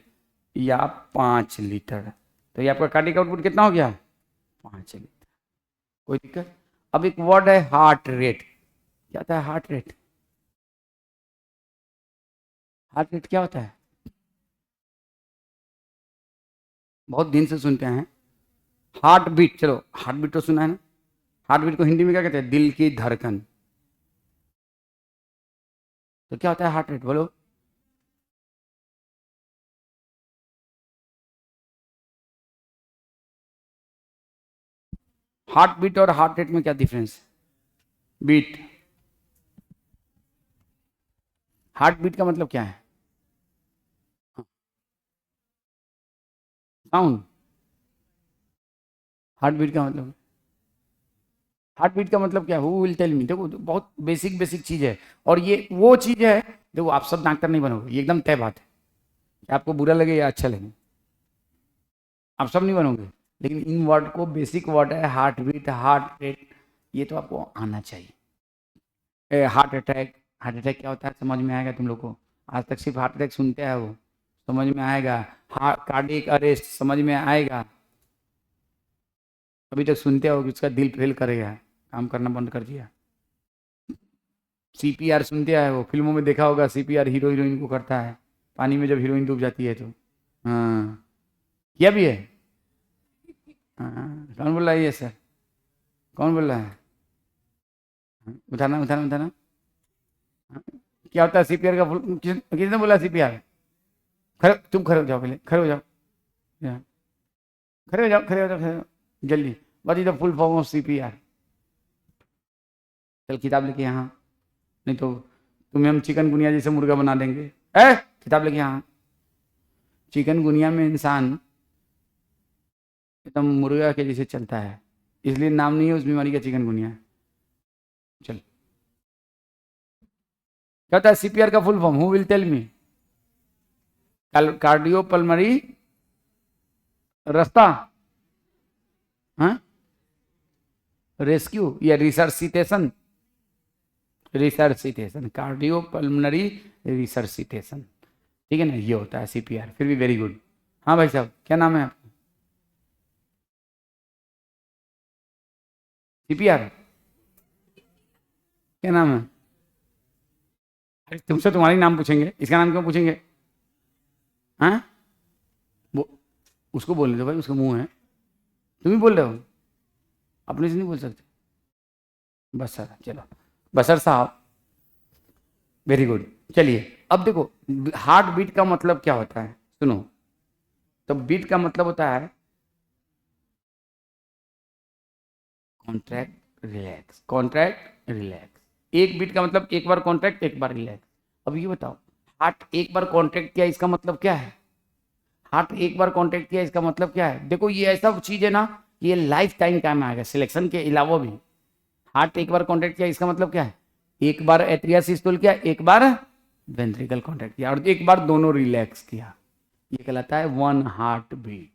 या 5 लीटर. तो ये आपका कार्डियक आउटपुट कितना हो गया? 5 लीटर. कोई दिक्कत? अब एक वर्ड है हार्ट रेट. क्या होता है हार्ट रेट? हार्ट रेट क्या होता है? बहुत दिन से सुनते हैं. Heart beat. चलो, हार्ट बीट तो सुना है ना? हार्ट बीट को हिंदी में क्या कहते हैं? दिल की धड़कन. तो क्या होता है हार्ट रेट? बोलो. हार्ट बीट और हार्ट रेट में क्या डिफरेंस? बीट. हार्ट बीट का मतलब क्या है? साउंड. हार्ट बीट का मतलब, हार्ट बीट का मतलब क्या? Who will tell me? देखो, बहुत बेसिक चीज है. और ये वो चीज है, देखो आप सब डॉक्टर नहीं बनोगे, ये एकदम तय बात है. आपको बुरा लगे या अच्छा लगे, आप सब नहीं बनोगे. लेकिन इन वर्ड को, बेसिक वर्ड है हार्ट बीट, हार्ट रेट, ये तो आपको आना चाहिए. Heart attack. हार्ट अटैक क्या होता है समझ में आएगा तुम लोग को? आज तक सिर्फ हार्ट अटैक सुनते हैं, वो समझ में आएगा. हार्ट कार्डियक अरेस्ट समझ में आएगा. अभी तक सुनते हो कि उसका दिल फेल करेगा, काम करना बंद कर दिया. CPR सुनते आए हो, फिल्मों में देखा होगा, CPR हीरो हीरोइन को करता है पानी में जब हीरोइन डूब जाती है तो. हाँ, किया भी है. हाँ, कौन बोल रहा है ये सर? कौन बोल रहा है? उठाना उठाना उठाना. क्या होता है CPR का फुल? किसने बोला CPR? खड़े, तुम खड़े हो जाओ, पहले खड़े हो जाओ. खड़े हो जाओ, खड़े हो जाओ, खड़े हो जाओ जल्दी. What is the full form of CPR? चल किताब लेके यहाँ, नहीं तो तुम्हें हम चिकनगुनिया जैसे मुर्गा बना देंगे। ए किताब लेके यहाँ। चिकनगुनिया में इंसान एकदम मुर्गा के जैसे चलता है, इसलिए नाम नहीं है उस बीमारी का चिकनगुनिया। चल क्या होता है सीपीआर का full form? Who will tell me? Cardio pulmonary रास्ता, हाँ, रेस्क्यू या रिसर्सिटेशन? रिसर्सिटेशन, कार्डियो पल्मनरी रिसर्सिटेशन, ठीक है ना, ये होता है सीपीआर। फिर भी वेरी गुड। हाँ भाई साहब, क्या नाम है आपका? सीपीआर क्या नाम है? अरे तुमसे तुम्हारी नाम पूछेंगे, इसका नाम क्यों पूछेंगे? हाँ, वो उसको बोलने दो भाई, उसका मुंह है। तुम ही बोल रहे हो, अपने से नहीं बोल सकते। बसर, चलो बसर साहब, वेरी गुड। चलिए अब देखो, हार्ट बीट का मतलब क्या होता है, सुनो। तो बीट का मतलब होता है कॉन्ट्रैक्ट रिलैक्स, कॉन्ट्रैक्ट रिलैक्स। एक बीट का मतलब एक बार कॉन्ट्रैक्ट एक बार रिलैक्स। अब ये बताओ, हार्ट एक बार कॉन्ट्रैक्ट किया इसका मतलब क्या है? हार्ट एक बार कॉन्ट्रैक्ट किया इसका मतलब क्या है? देखो ये ऐसा चीज है ना, ये लाइफ टाइम काम आएगा, सिलेक्शन के अलावा भी। हार्ट एक बार कॉन्ट्रैक्ट किया इसका मतलब क्या है? एक बार एट्रिया सिस्टोल किया, एक बार वेंट्रिकल कॉन्ट्रैक्ट किया, और एक बार दोनों रिलैक्स किया, ये कहलाता है one heart beat.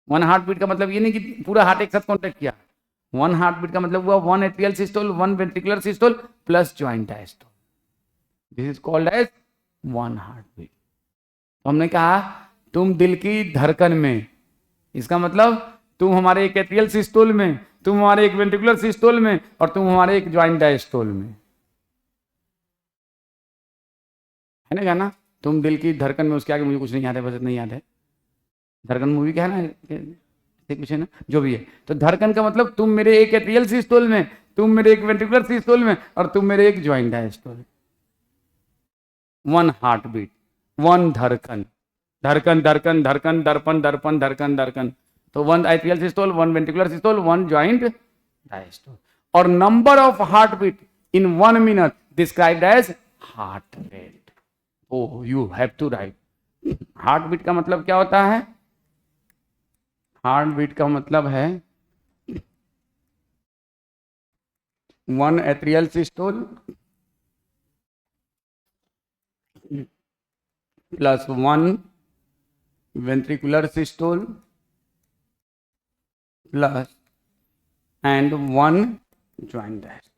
One heart beat का मतलब ये नहीं कि पूरा हार्ट एक साथ कॉन्ट्रैक्ट किया। वन हार्ट बीट का मतलब हुआ one atrial systole, one ventricular systole plus joint diastole, this is called as one heart beat. तो हमने कहा तुम दिल की धड़कन में, इसका मतलब तुम हमारे एक एट्रियल सिस्टोल में, तुम हमारे एक वेंट्रिकुलर सिस्टोल में, और तुम हमारे एक ज्वाइंट डायस्टोल में, है ना गाना? तुम दिल की धड़कन में, उसके आगे मुझे कुछ नहीं याद है, बस इतना याद है। धड़कन मूवी का है ना, कुछ है ना, जो भी है। तो धड़कन का मतलब तुम मेरे एक एट्रियल सिस्टोल में, तुम मेरे एक वेंट्रिकुलर सिस्टोल में, और तुम मेरे एक joint diastole. One heart beat, one धड़कन, धड़कन धड़कन धड़कन, दर्पण दर्पण, धड़कन धड़कन। तो one atrial systole, one ventricular systole, one joint diastole. और number of heart beat in 1 minute described as heart rate. Oh you have to write. Heart beat का मतलब क्या होता है? हार्ट बीट का मतलब है one atrial systole plus one ventricular systole plus and one joint diastole.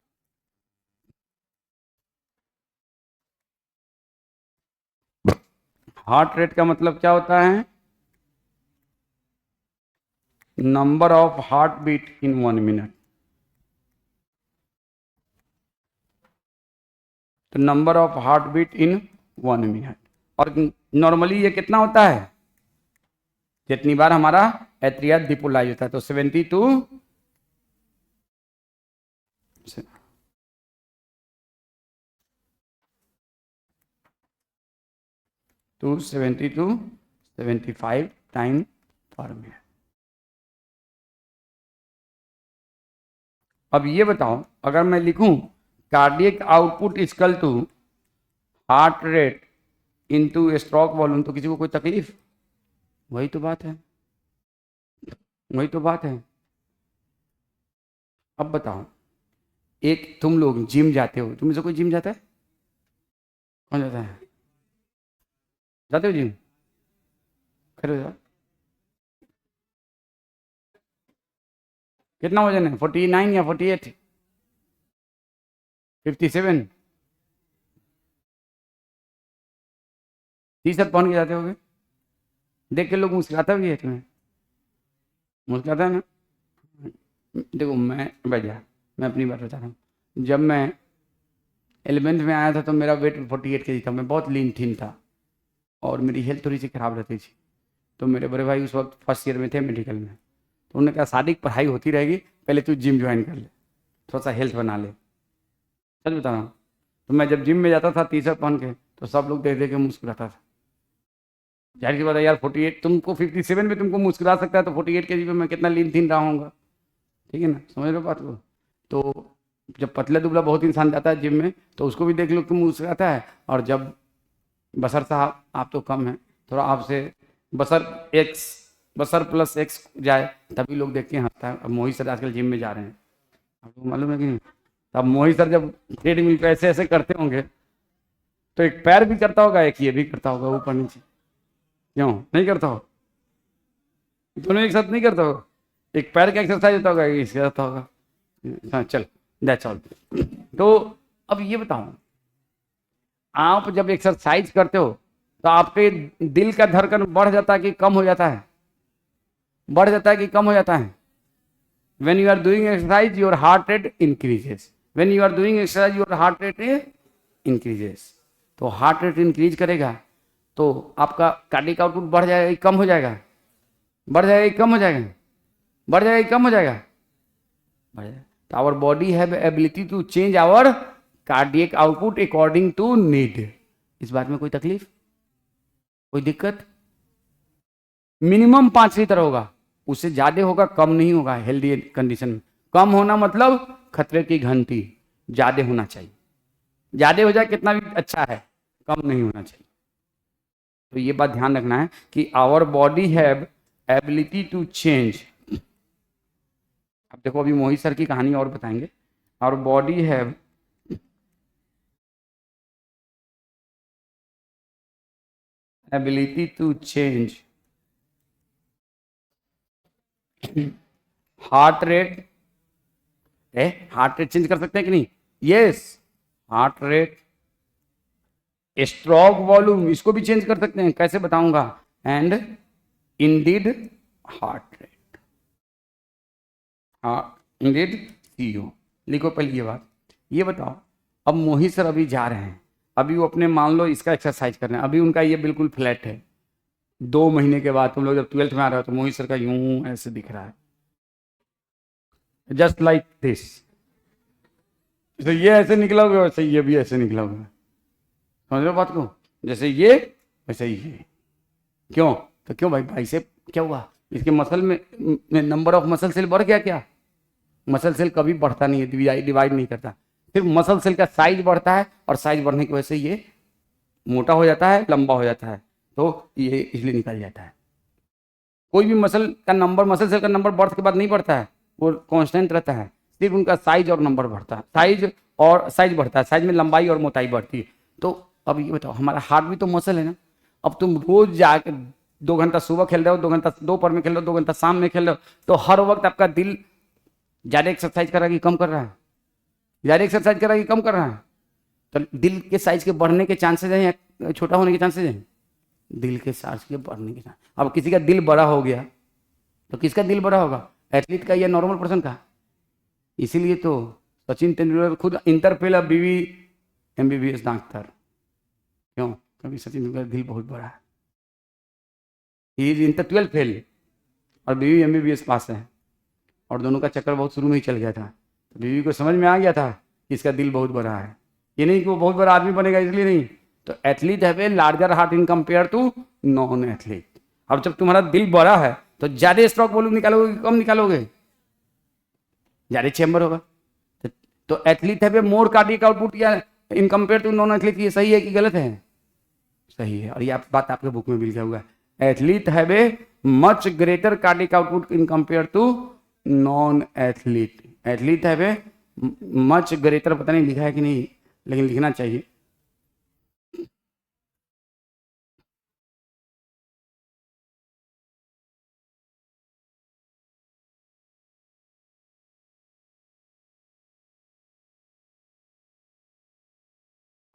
Heart rate का मतलब क्या होता है? Number of heart beat in 1 minute. तो number of heart beat in 1 minute. और नॉर्मली ये कितना होता है? जितनी बार हमारा एट्रिया डिपोलाइज होता है, तो 72 to 75 टाइम पर मिनट। अब ये बताओ, अगर मैं लिखूं cardiac output equal to heart rate into stroke volume, तो किसी को कोई तकलीफ? वही तो बात है, वही तो बात है। अब बताओ, एक तुम लोग जिम जाते हो, तुम से कोई जिम जाता है? कौन जाता है? जाते हो जिम? खड़े हो जाओ। कितना वजन है? 49 या 48? 57? टी शर्ट पहन के जाते होगे, देख के लोग मुस्कुराता भी है तुम्हें, मुस्कुराता है ना? देखो मैं भैया, मैं अपनी बात बता रहा हूँ। जब मैं 11th में आया था तो मेरा वेट 48 kg था, मैं बहुत लीन थीन था, और मेरी हेल्थ थोड़ी सी खराब रहती थी। तो मेरे बड़े भाई उस वक्त फर्स्ट ईयर में थे मेडिकल में, तो उन्होंने कहा शादी की पढ़ाई होती रहेगी, पहले तू जिम ज्वाइन कर ले, थोड़ा सा हेल्थ बना ले। सच बता रहा हूँ। तो मैं जब जिम में जाता था टी शर्ट पहन के, तो सब लोग देख देख के मुस्कुराता था। जाहिर सी बात है यार, 48 तुमको 57 में तुमको मुस्कुरा सकता है, तो 48 kg पे मैं कितना लीन थीन रहा हूँगा, ठीक है ना? समझ लो बात को। तो जब पतले दुबला बहुत इंसान जाता है जिम में तो उसको भी देख लो कि मुस्कुराता है, और जब बसर साहब आप तो कम है, थोड़ा आपसे बसर प्लस एक्स जाए तभी लोग देख के हंसता है। अब मोहित सर आजकल जिम में जा रहे हैं, आपको मालूम है कि नहीं? अब मोहित सर जब ट्रेडमिल पे ऐसे ऐसे करते होंगे तो एक पैर भी करता होगा, एक ये भी करता होगा ऊपर नीचे, क्यों नहीं करता हो? दोनों एक साथ नहीं करता होगा, एक पैर का एक्सरसाइज होता होगा, एक इसका होता होगा। हाँ चल, दैट्स ऑल। तो अब ये बताओ, आप जब एक्सरसाइज करते हो तो आपके दिल का धड़कन बढ़ जाता है कि कम हो जाता है? बढ़ जाता है कि कम हो जाता है? When you are doing exercise, your heart rate increases. When you are doing exercise, your heart rate increases. तो हार्ट रेट इंक्रीज करेगा तो आपका कार्डियक आउटपुट बढ़ जाएगा कि कम हो जाएगा? बढ़ जाएगा कि कम हो जाएगा? बढ़ जाएगा कि कम हो जाएगा? बढ़ जाएगा। तो our body have ability to change our cardiac output according to need. इस बात में कोई तकलीफ, कोई दिक्कत? मिनिमम 5 लीटर होगा, उससे ज्यादा होगा कम नहीं होगा। हेल्दी कंडीशन में कम होना मतलब खतरे की घंटी, ज्यादा होना चाहिए। ज्यादा हो जाए कितना भी अच्छा है, कम नहीं होना चाहिए। तो ये बात ध्यान रखना है कि our body have ability to change. अब देखो अभी मोहित सर की कहानी और बताएंगे। Our body have ability to change heart rate. Heart rate change कर सकते हैं कि नहीं? Yes, heart rate, stroke volume, इसको भी चेंज कर सकते हैं। कैसे बताऊंगा? And indeed heart rate, indeed CO. लिखो पहले ये बात। ये बताओ, अब मोहित सर अभी जा रहे हैं, अभी वो अपने मान लो इसका एक्सरसाइज कर रहे हैं, अभी उनका ये बिल्कुल फ्लैट है। 2 महीने के बाद तुम लोग जब 12th में आ रहे हो तो मोहित सर का यूं ऐसे दिख रहा है, जस्ट लाइक दिस। जैसे ये ऐसे निकला होगा वैसे ये भी ऐसे निकला होगा। समझ रहे हो बात को? जैसे ये वैसे ही ये। क्यों? तो क्यों भाई? भाई से क्या हुआ? इसके मसल में नंबर ऑफ मसल सेल बढ़ गया क्या? मसल सेल कभी बढ़ता नहीं है, डिवाइड नहीं करता। सिर्फ मसल सेल का साइज बढ़ता है, और साइज बढ़ने की वजह से ये मोटा हो जाता है, लंबा हो जाता है, तो ये इसलिए निकल जाता है। कोई भी मसल सेल का नंबर बर्थ के बाद नहीं बढ़ता है, वो कांस्टेंट रहता है। सिर्फ उनका साइज और नंबर बढ़ता है, साइज बढ़ता है, साइज में लंबाई और मोटाई बढ़ती है। तो अब ये बताओ, हमारा हार्ट भी तो मसल है ना। अब तुम रोज जाकर 2 घंटा सुबह खेल रहे हो, 2 घंटा दोपहर में खेल रहे हो, 2 घंटा शाम में खेल रहे हो, तो हर वक्त आपका दिल ज्यादा एक्सरसाइज कर रहा है कि कम कर रहा है? ज्यादा एक्सरसाइज कर रहा है कि कम कर रहा है? तो दिल के साइज के बढ़ने के चांसेस हैं या छोटा होने के चांसेस हैं? दिल के साइज के बढ़ने के चांसेस। अब किसी का दिल बड़ा हो गया तो किसका दिल बड़ा होगा? एथलीट का या नॉर्मल पर्सन का? इसीलिए तो सचिन तेंदुलकर खुद इंटर फेल, अब बीवी MBBS डॉक्टर। क्यों? क्योंकि सचिन तेंदुलकर दिल बहुत बड़ा है। ही इज इंटर 12 फेल और बीवी MBBS पास है, और दोनों का चक्कर बहुत शुरू में ही चल गया था। तो बीवी को समझ में आ गया था कि इसका दिल बहुत बड़ा है। ये नहीं कि वो बहुत बड़ा आदमी बनेगा इसलिए नहीं। तो athlete have a larger heart in compare to non athlete. और जब तुम्हारा दिल बड़ा है तो ज्यादा स्ट्रोक वॉल्यूम निकालोगे कि कम निकालोगे? ज्यादा चेंबर होगा। तो athlete have a more cardiac output या in compare to non athlete, ये सही है कि गलत है? सही है। और ये बात आपके बुक में भी लिखा हुआ है, athlete have a much greater cardiac output in compare to non athlete. Athlete have a much greater, पता नहीं लिखा है कि नहीं, लेकिन लिखना चाहिए।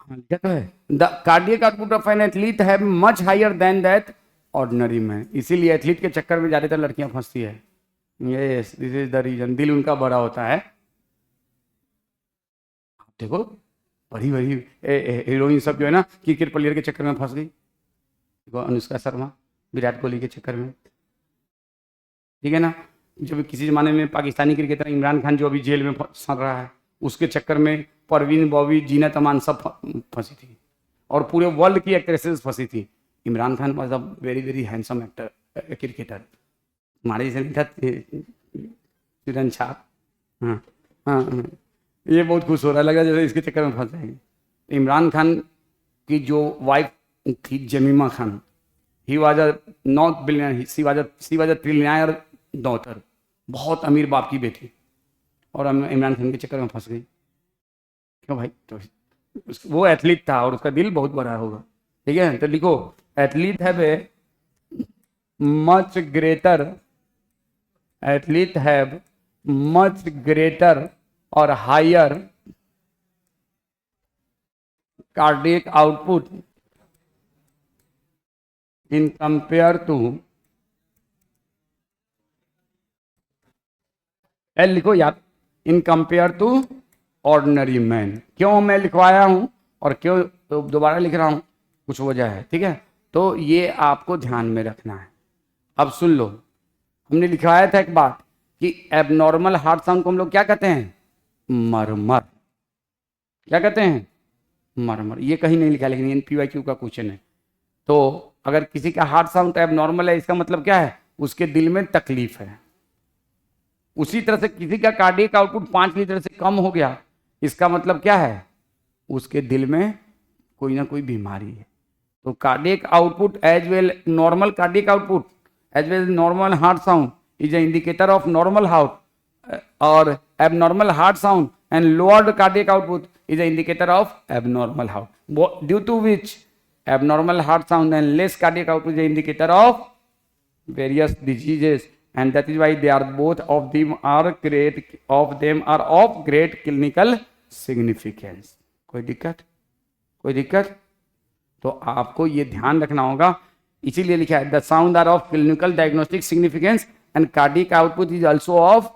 हाँ, लिखा तो है, the cardiac output of an athlete have much higher then that ordinary man. इसीलिए एथलीट के चक्कर में ज्यादातर लड़कियां फंसती है। Yes, this is the reason. दिल उनका बड़ा होता है। देखो बड़ी बड़ी हीरोइन सब जो है ना, क्रिकेट प्लेयर के चक्कर में फंस गई। देखो अनुष्का शर्मा विराट कोहली के चक्कर में, ठीक है ना। जब किसी जमाने में पाकिस्तानी क्रिकेटर इमरान खान जो अभी जेल में फंस रहा है, उसके चक्कर में परवीन, बॉबी, जीनत अमान सब फंसी थी, और पूरे वर्ल्ड की एक्ट्रेसेस फंसी थी। Imran Khan was a very very handsome actor, cricketer. हमारे जैसे नहीं था चिरन छाप। हाँ हाँ हाँ। ये बहुत खुश हो रहा है, लग रहा है जैसे इसके चक्कर में फंस जाएंगे। इमरान खान की जो वाइफ थी जमीमा Khan, he was a not billionaire, she was a trillionaire daughter, बहुत अमीर बाप की बेटी, और इमरान खान के चक्कर में फंस गई। क्यों भाई? तो वो एथलीट था और उसका दिल बहुत बड़ा होगा, ठीक है। तो लिखो athlete have a much greater, athlete have much greater और higher cardiac output in compare to, L लिखो यार, in compare to ordinary man. क्यों मैं लिखवाया हूं और क्यों दोबारा लिख रहा हूं, कुछ वजह है, ठीक है। तो ये आपको ध्यान में रखना है। अब सुन लो, हमने लिखवाया था एक बात कि एबनॉर्मल हार्ट साउंड को हम लोग क्या कहते हैं? मरमर। क्या कहते हैं? मरमर। ये कहीं नहीं लिखा, लेकिन एनपीवाईक्यू का क्वेश्चन है। तो अगर किसी का हार्ट साउंड एबनॉर्मल है, इसका मतलब क्या है? उसके दिल में तकलीफ है। उसी तरह से किसी का कार्डियक आउटपुट 5 लीटर से कम हो गया, इसका मतलब क्या है? उसके दिल में कोई ना कोई बीमारी है। तो cardiac output as well normal cardiac output as well normal heart sound is a indicator of normal heart, और abnormal heart sound and lowered cardiac output is an indicator of abnormal heart, due to which abnormal heart sound and less cardiac output is an indicator of various diseases, and that is why they are both of them are of great clinical significance. कोई दिक्कत? कोई दिक्कत? तो आपको ये ध्यान रखना होगा, इसीलिए लिखा है the sound are of clinical diagnostic significance and cardiac output is also of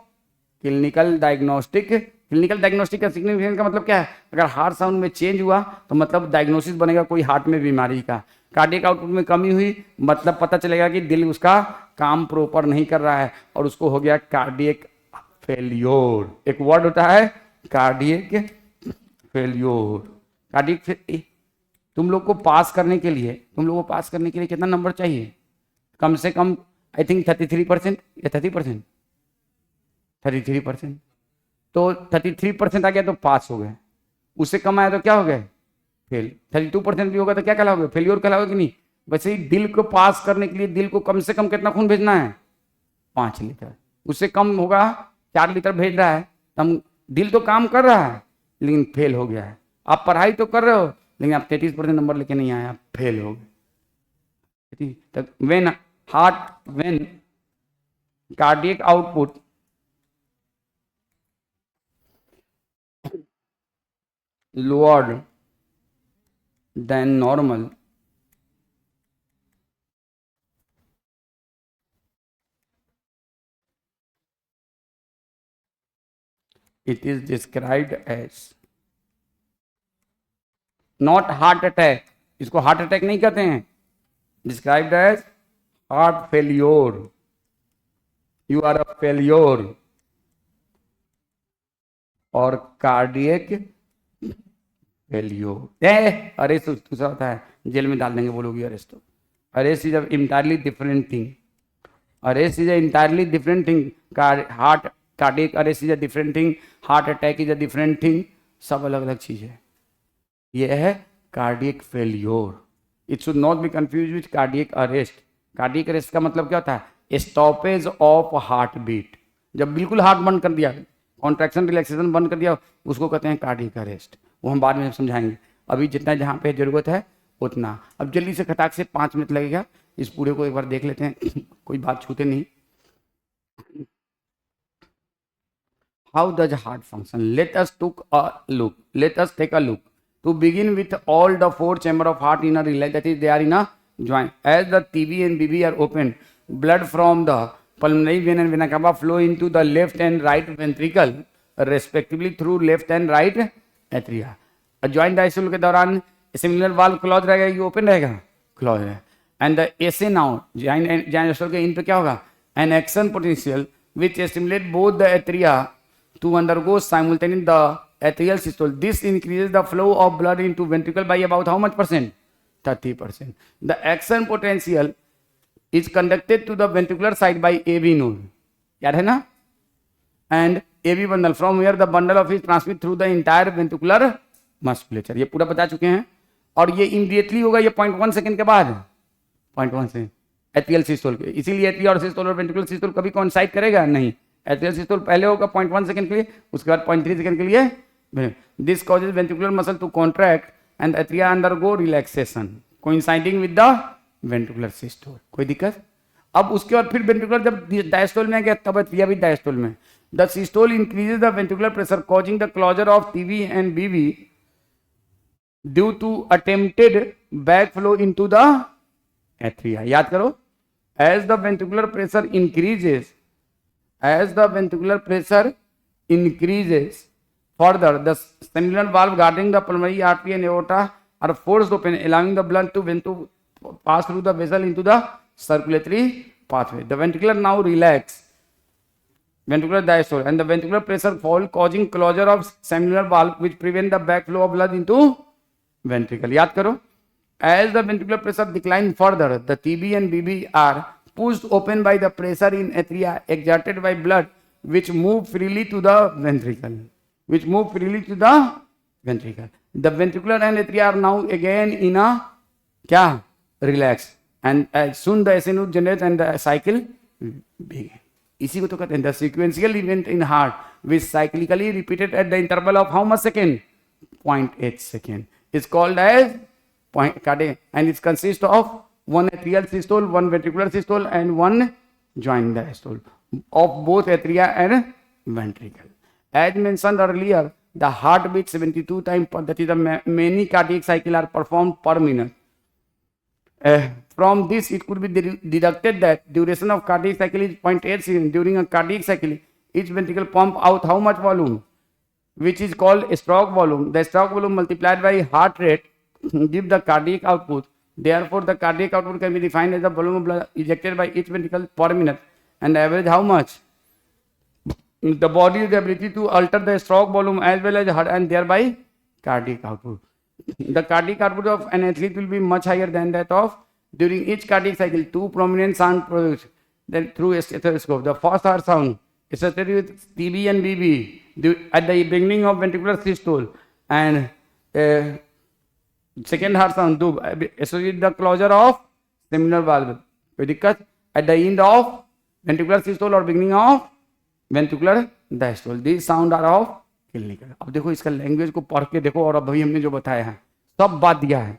clinical diagnostic. Clinical diagnostic का सिग्निफिकेंस का मतलब क्या है? अगर हार्ट साउंड में चेंज हुआ तो मतलब डायग्नोसिस बनेगा कोई हार्ट में बीमारी का। कार्डियक आउटपुट में कमी हुई मतलब पता चलेगा कि दिल उसका काम प्रॉपर नहीं कर रहा है और उसको हो गया कार्डियक फेल्योर। एक वर्ड होता है कार्डियक फेल्योर। कार्डियक तुम लोग को पास करने के लिए, कितना नंबर चाहिए? कम से कम आई थिंक 33% या 30%, 33%। तो 33% आ गया तो पास हो गए, उससे कम आया तो क्या हो गए? फेल। 32% भी होगा तो क्या कहलाओगे? फेलियर कहलाओगे कि नहीं? वैसे ही दिल को पास करने के लिए दिल को कम से कम कितना खून भेजना है? 5 लीटर। उससे कम होगा 4 लीटर भेज रहा है, तो दिल तो काम कर रहा है लेकिन फेल हो गया है। आप पढ़ाई तो कर रहे हो लेकिन आप 33% नंबर लेके नहीं आए, आप फेल हो गए। When cardiac output lower than normal, it is described as not heart attack, इसको हार्ट अटैक नहीं कहते हैं, described as heart failure. You are a failure और कार्डियक फेल्योर। अरेस्ट दूसरा होता है, जेल में डाल देंगे बोलोगी अरेस्ट। तो arrest is entirely different thing. Arrest is entirely different thing. Heart cardiac arrest is a different thing, heart attack is a different thing, सब अलग अलग चीज है। ये है cardiac failure. It should not be confuse with cardiac arrest. Cardiac arrest का मतलब क्या होता है? Stoppage of heart beat. जब बिल्कुल हार्ट बंद कर दिया, कॉन्ट्रैक्शन रिलैक्सेशन बंद कर दिया, उसको कहते हैं कार्डियक अरेस्ट। वो हम बाद में समझाएंगे, अभी जितना जहाँ पे जरूरत है उतना। अब जल्दी से खटाक से 5 मिनट लगेगा, इस पूरे को एक बार देख लेते हैं कोई बात छूटे नहीं। How does heart function? Let us take a look to begin with all the 4 chamber of heart in a relay, that is they are in a joint. As the TB and BB are open, blood from the pulmonary vein and vena cava flow into the left and right ventricle respectively through left and right atria. Joint diastole के दौरान similar valve close रहेगा, ये open रहेगा, close है। And the essay now joint diastole के इन पे क्या होगा? An action potential which stimulate both the atria to undergo simultaneously the atrial systole. This increases the flow of blood into ventricle by about how much percent? 30%. The action potential is conducted to the ventricular side by AV node. याद है ना? And AB bundle from where the bundle of is transmit through the entire ventricular musculature. ये पूरा बता चुके हैं. और ये इमीडिएटली होगा ये 0.1 सेकंड के बाद, 0.1 सेकंड एट्रियल सिस्टोल के. इसीलिए एट्रियल और सिस्टोल और वेंट्रिकुलर सिस्टोल कभी कोइंसाइड करेगा नहीं. एट्रियल सिस्टोल पहले होगा 0.1 सेकंड के लिए, उसके बाद 0.3 सेकंड के लिए. This causes ventricular muscle to contract and atria undergo relaxation coinciding with the ventricular systole. कोई दिक्कत? अब उसके बाद फिर वेंट्रिकुलर जब डायस्टोल में गया तब एट्रिया भी डायस्टोल में. The systole increases the ventricular pressure causing the closure of TV and BV due to attempted back flow into the atria. याद करो, as the ventricular pressure increases, as the ventricular pressure increases further, the seminal valve guarding the pulmonary artery and aorta are forced open, allowing the blood to pass through the vessel into the circulatory pathway. The ventricular now relax, ventricular diastole, and the ventricular pressure fall, causing closure of seminal valve, which prevent the backflow of blood into ventricle. याद करो, as the ventricular pressure declines further, the TB and BB are pushed open by the pressure in atria exerted by blood, which move freely to the ventricle. Which move freely to the ventricle. The ventricular and atria are now again in a क्या relax, and as soon the SNO generates and the cycle begin. इसी को तो कहते हैं the sequential event in heart, which cyclically repeated at the interval of how much second? 0.8 second. Is called as cardiac, and it consists of one atrial systole, one ventricular systole, and one joint diastole of both atria and ventricle. As mentioned earlier, the heart beats 72 times per, that is the many cardiac cycles are performed per minute. From this, it could be deducted that duration of cardiac cycle is 0.8 seconds. During a cardiac cycle, each ventricle pump out how much volume, which is called stroke volume. The stroke volume multiplied by heart rate give the cardiac output. Therefore, the cardiac output can be defined as the volume of blood ejected by each ventricle per minute, and average how much? The body has the ability to alter the stroke volume as well as heart and thereby cardiac output. The cardiac output of an athlete will be much higher than that of during each cardiac cycle. Two prominent sound produced then through a stethoscope. The first heart sound is associated with TB and BB at the beginning of ventricular systole, and second heart sound to associate the closure of seminal valve. कोई दिक्कत? At the end of ventricular systole or beginning of ventricular diastole. These sound are of clinical. अब देखो इसका language को पढ़ के देखो, और अब अभी हमने जो बताया है सब बात दिया है,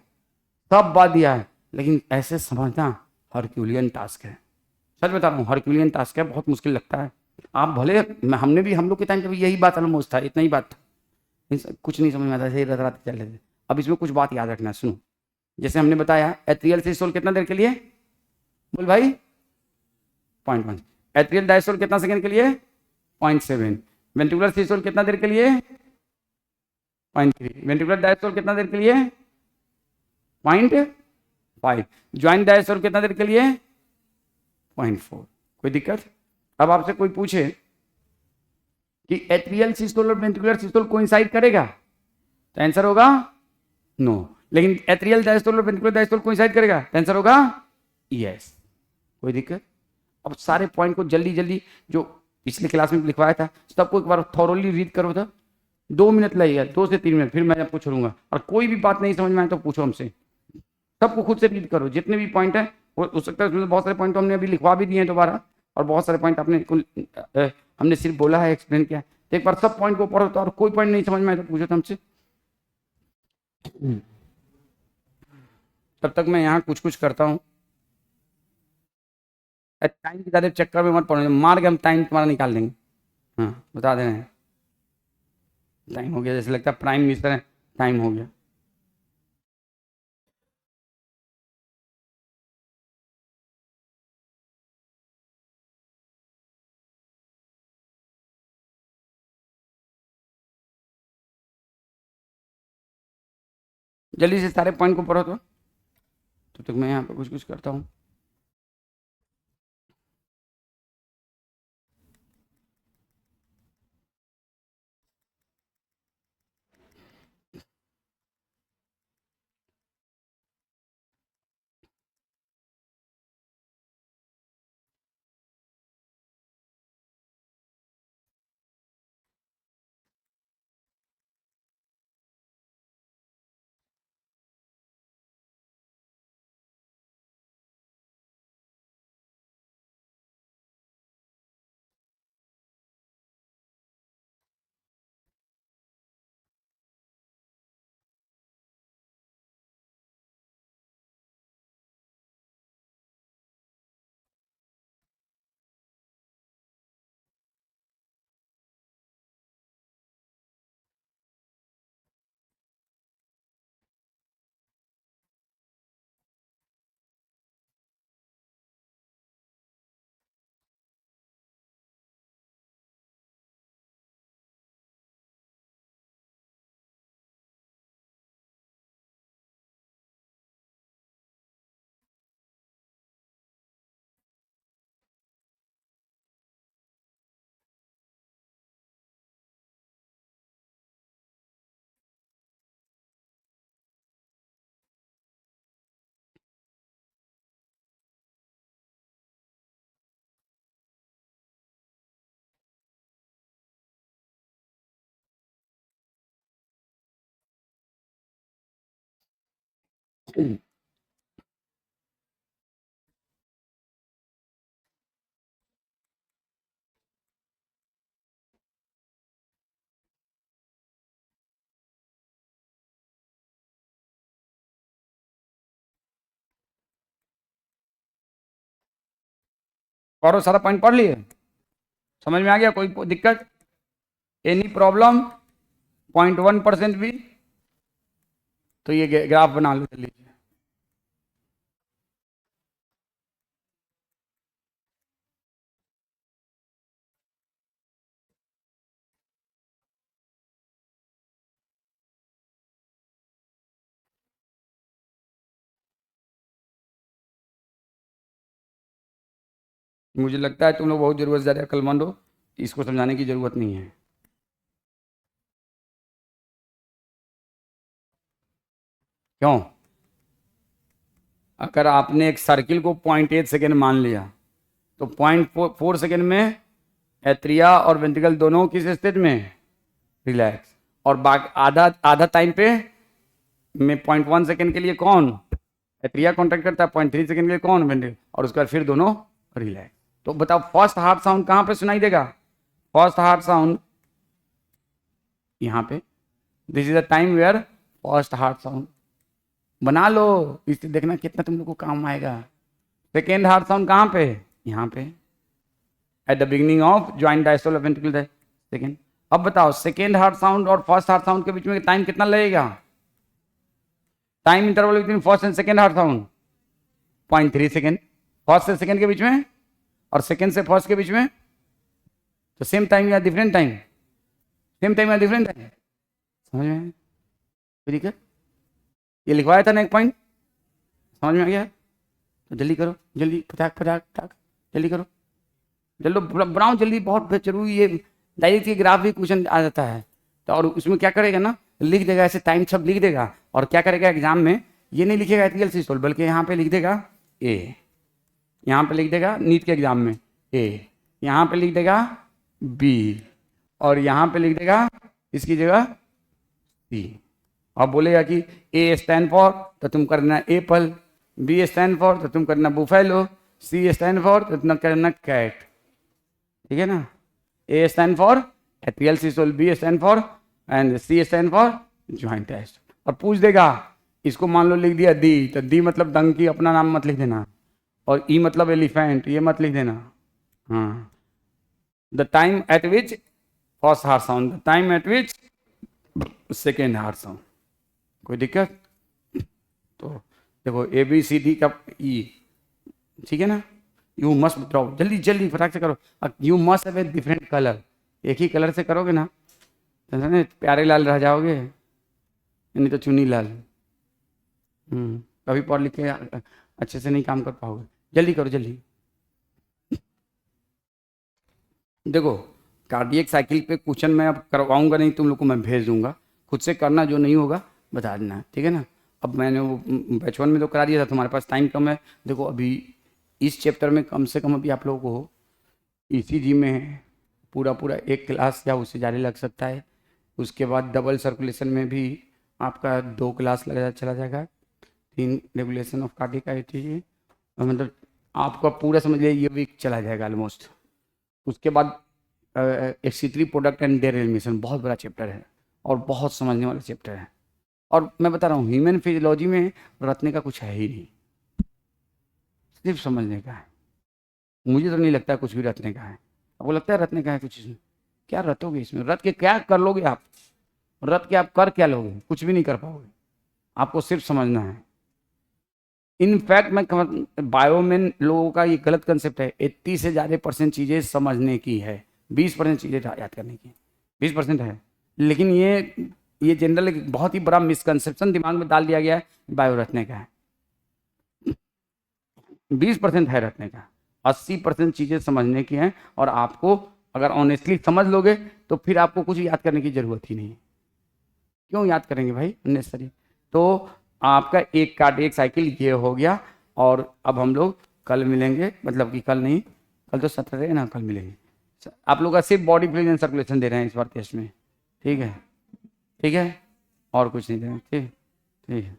सब बात दिया है, लेकिन ऐसे समझना हरक्यूलियन टास्क है. सच बता रहा हूँ, हरक्यूलियन टास्क है, बहुत मुश्किल लगता है. आप भले हमने भी, हम लोग के टाइम पे भी यही बात ऑलमोस्ट था, इतना ही बात था, कुछ नहीं समझ में आता, ऐसे ही रात चल रहे थे. अब इसमें कुछ बात याद रखना, सुनो. जैसे हमने बताया एट्रियल सिस्टोल कितना देर के लिए, बोल भाई 0.1. एट्रियल डायस्टोल कितना सेकंड के लिए, 0.7. वेंट्रिकुलर सिस्टोल कितना देर के लिए, 0.3. वेंट्रिकुलर डायस्टोल कितना देर के लिए, 0.5. ज्वाइंट डायस्टोल कितना देर के लिए, 0.4. कोई दिक्कत? अब आपसे कोई पूछे कि एट्रियल सिस्टोल और वेंट्रिकुलर सिस्टोल कोइंसाइड करेगा, तो आंसर होगा नो. लेकिन एट्रियल डायस्टोल और वेंट्रिकुलर डायस्टोल कोइंसाइड करेगा, तो आंसर होगा यस. कोई दिक्कत? अब सारे पॉइंट को जल्दी जल्दी जो पिछले क्लास में लिखवाया था सबको एक बार थॉरोली रीड करो. तो 2 मिनट लगेगा, 2 से 3 मिनट, फिर मैं आपको छोड़ूंगा. और कोई भी बात नहीं समझ में आए तो पूछो हमसे. सबको खुद से रीड करो, जितने भी पॉइंट है हो सकता है. बहुत सारे पॉइंट तो हमने अभी लिखवा भी दिए हैं दोबारा, और बहुत सारे पॉइंट आपने हमने सिर्फ बोला है, एक्सप्लेन किया. तो एक बार सब पॉइंट को पढ़ो. तो और कोई पॉइंट नहीं समझ में आए तो पूछो हमसे. तब तक मैं यहाँ कुछ कुछ करता हूँ. टाइम के ज़्यादा चक्कर में मत पड़ो, मार के हम टाइम तुम्हारा निकाल देंगे. हाँ, बता दे रहे हैं टाइम हो गया, जैसे लगता है प्राइम मिनिस्टर है, टाइम हो गया. जल्दी से सारे पॉइंट को पढ़ो. तो तब तक मैं यहाँ पे कुछ कुछ करता हूँ. और सारा पॉइंट पढ़ लिए, समझ में आ गया? कोई दिक्कत, एनी प्रॉब्लम? 0.1% भी? तो ये ग्राफ बना लो जल्दी। मुझे लगता है तुम लोग बहुत जरूरत ज़्यादा अक्लमंद हो, इसको समझाने की जरूरत नहीं है। क्यों? अगर आपने एक सर्किल को 0.8 सेकेंड मान लिया तो 0.4 सेकेंड में एट्रिया और वेंट्रिकल दोनों किस स्टेट में? रिलैक्स। और बाकी आधा आधा टाइम पे में 0.1 सेकेंड के लिए कौन एट्रिया कॉन्ट्रैक्ट करता है, 0.3 सेकेंड के लिए कौन वेंट्रिकल, और उसके बाद फिर दोनों रिलैक्स। तो बताओ फर्स्ट हार्ट साउंड कहाँ पे सुनाई देगा? फर्स्ट हार्ट साउंड यहाँ पे, this is the time where first heart sound. बना लो, इससे देखना कितना तुम लोग को काम आएगा। सेकेंड हार्ट साउंड कहाँ पे? यहाँ पे, eight the beginning of joint diastole of ventricle second. अब बताओ सेकेंड हार्ट साउंड और फर्स्ट हार्ट साउंड के बीच में टाइम कितना लगेगा? Time interval between first and second heart sound 0.3 second, first से सेकेंड के बीच में, और सेकेंड से फर्स्ट के बीच में तो सेम टाइम या डिफरेंट टाइम? सेम टाइम या डिफरेंट टाइम? समझ में? ठीक है, ये लिखवाया था ना एक पॉइंट, समझ में आ गया? तो जल्दी करो, जल्दी फटाक फटाक फटाक, जल्दी करो, जल्दी बनाओ जल्दी, बहुत जरूरी। ये डायरेक्ट के ग्राफ भी क्वेश्चन आ जाता है तो, और उसमें क्या करेगा ना, लिख देगा ऐसे टाइम सब लिख देगा, और क्या करेगा एग्जाम में ये नहीं लिखेगा एथिकल सिस्टोल, बल्कि यहाँ पे लिख देगा ए, यहाँ पे लिख देगा नीट के एग्जाम में ए, यहाँ पे लिख देगा बी, और यहाँ पे लिख देगा इसकी जगह सी। और बोलेगा कि ए स्टैंड फॉर तो तुम करना एप्पल, बी स्टैंड फॉर तो तुम करना बुफेलो, सी स्टैंड फॉर तो तुम करना कैट। ठीक है ना? A stand for atrial systole, B stand for and C stand for joint test. और पूछ देगा, इसको मान लो लिख दिया डी, तो डी मतलब डंकी, अपना नाम मत लिख देना, और ई मतलब एलिफेंट, ये मत लिख देना। हाँ, the time eight which first heart sound, the time eight which second heart sound. कोई दिक्कत? तो देखो ए बी सी डी का ई, ठीक है ना? यू मस्ट ड्रॉ, जल्दी जल्दी फटाक से करो। You must have a different colour, एक ही कलर से करोगे ना तो प्यारे लाल रह जाओगे, नहीं तो चुनी लाल। कभी पढ़ लिख के अच्छे से नहीं काम कर पाओगे। जल्दी करो जल्दी। देखो कार्डियक साइकिल पे क्वेश्चन मैं अब करवाऊंगा नहीं, तुम लोग को मैं भेज दूंगा, खुद से करना, जो नहीं होगा बता देना, ठीक है ना? अब मैंने वो बैच 1 में तो करा दिया था, तुम्हारे पास टाइम कम है। देखो अभी इस चैप्टर में कम से कम अभी आप लोगों को ईसीजी में पूरा पूरा एक क्लास या उससे ज़्यादा लग सकता है। उसके बाद डबल सर्कुलेशन में भी आपका 2 क्लास लग चला जाएगा, 3 रेगुलेशन ऑफ कार्डियक एक्टिविटी, मतलब आपका पूरा समझ लीजिए ये वीक चला जाएगा ऑलमोस्ट। उसके बाद excretory product and there elimination, बहुत बड़ा चैप्टर है और बहुत समझने वाला चैप्टर है। और मैं बता रहा हूँ ह्यूमन फिजियोलॉजी में रटने का कुछ है ही नहीं, सिर्फ समझने का है। मुझे तो नहीं लगता कुछ भी रटने का है। आपको लगता है रटने का है कुछ इसमें? क्या रटोगे इसमें? रट के क्या कर लोगे आप? रट के आप कर क्या लोगे? कुछ भी नहीं कर पाओगे, आपको सिर्फ समझना है। इनफैक्ट मैं बायो में लोगों का ये गलत कंसेप्ट है, 80 से ज़्यादा % चीज़ें समझने की है, 20% चीज़ें याद करने की, 20% है। लेकिन ये जनरल एक बहुत ही बड़ा मिसकंसेप्शन दिमाग में डाल दिया गया है, बायो रटने का है। 20% है रटने का, 80% चीज़ें समझने की हैं। और आपको अगर ऑनेस्टली समझ लोगे तो फिर आपको कुछ याद करने की ज़रूरत ही नहीं है। क्यों याद करेंगे भाई अननेसेसरी? तो आपका एक कार्डियक साइकिल ये हो गया। और अब हम लोग कल मिलेंगे, मतलब कि कल नहीं, कल तो सैटरडे है ना, कल मिलेंगे। आप लोग का सिर्फ बॉडी फ्लूइड एंड सर्कुलेशन दे रहे हैं इस बार टेस्ट में, ठीक है? ठीक है, और कुछ नहीं दे रहे हैं, ठीक ठीक है।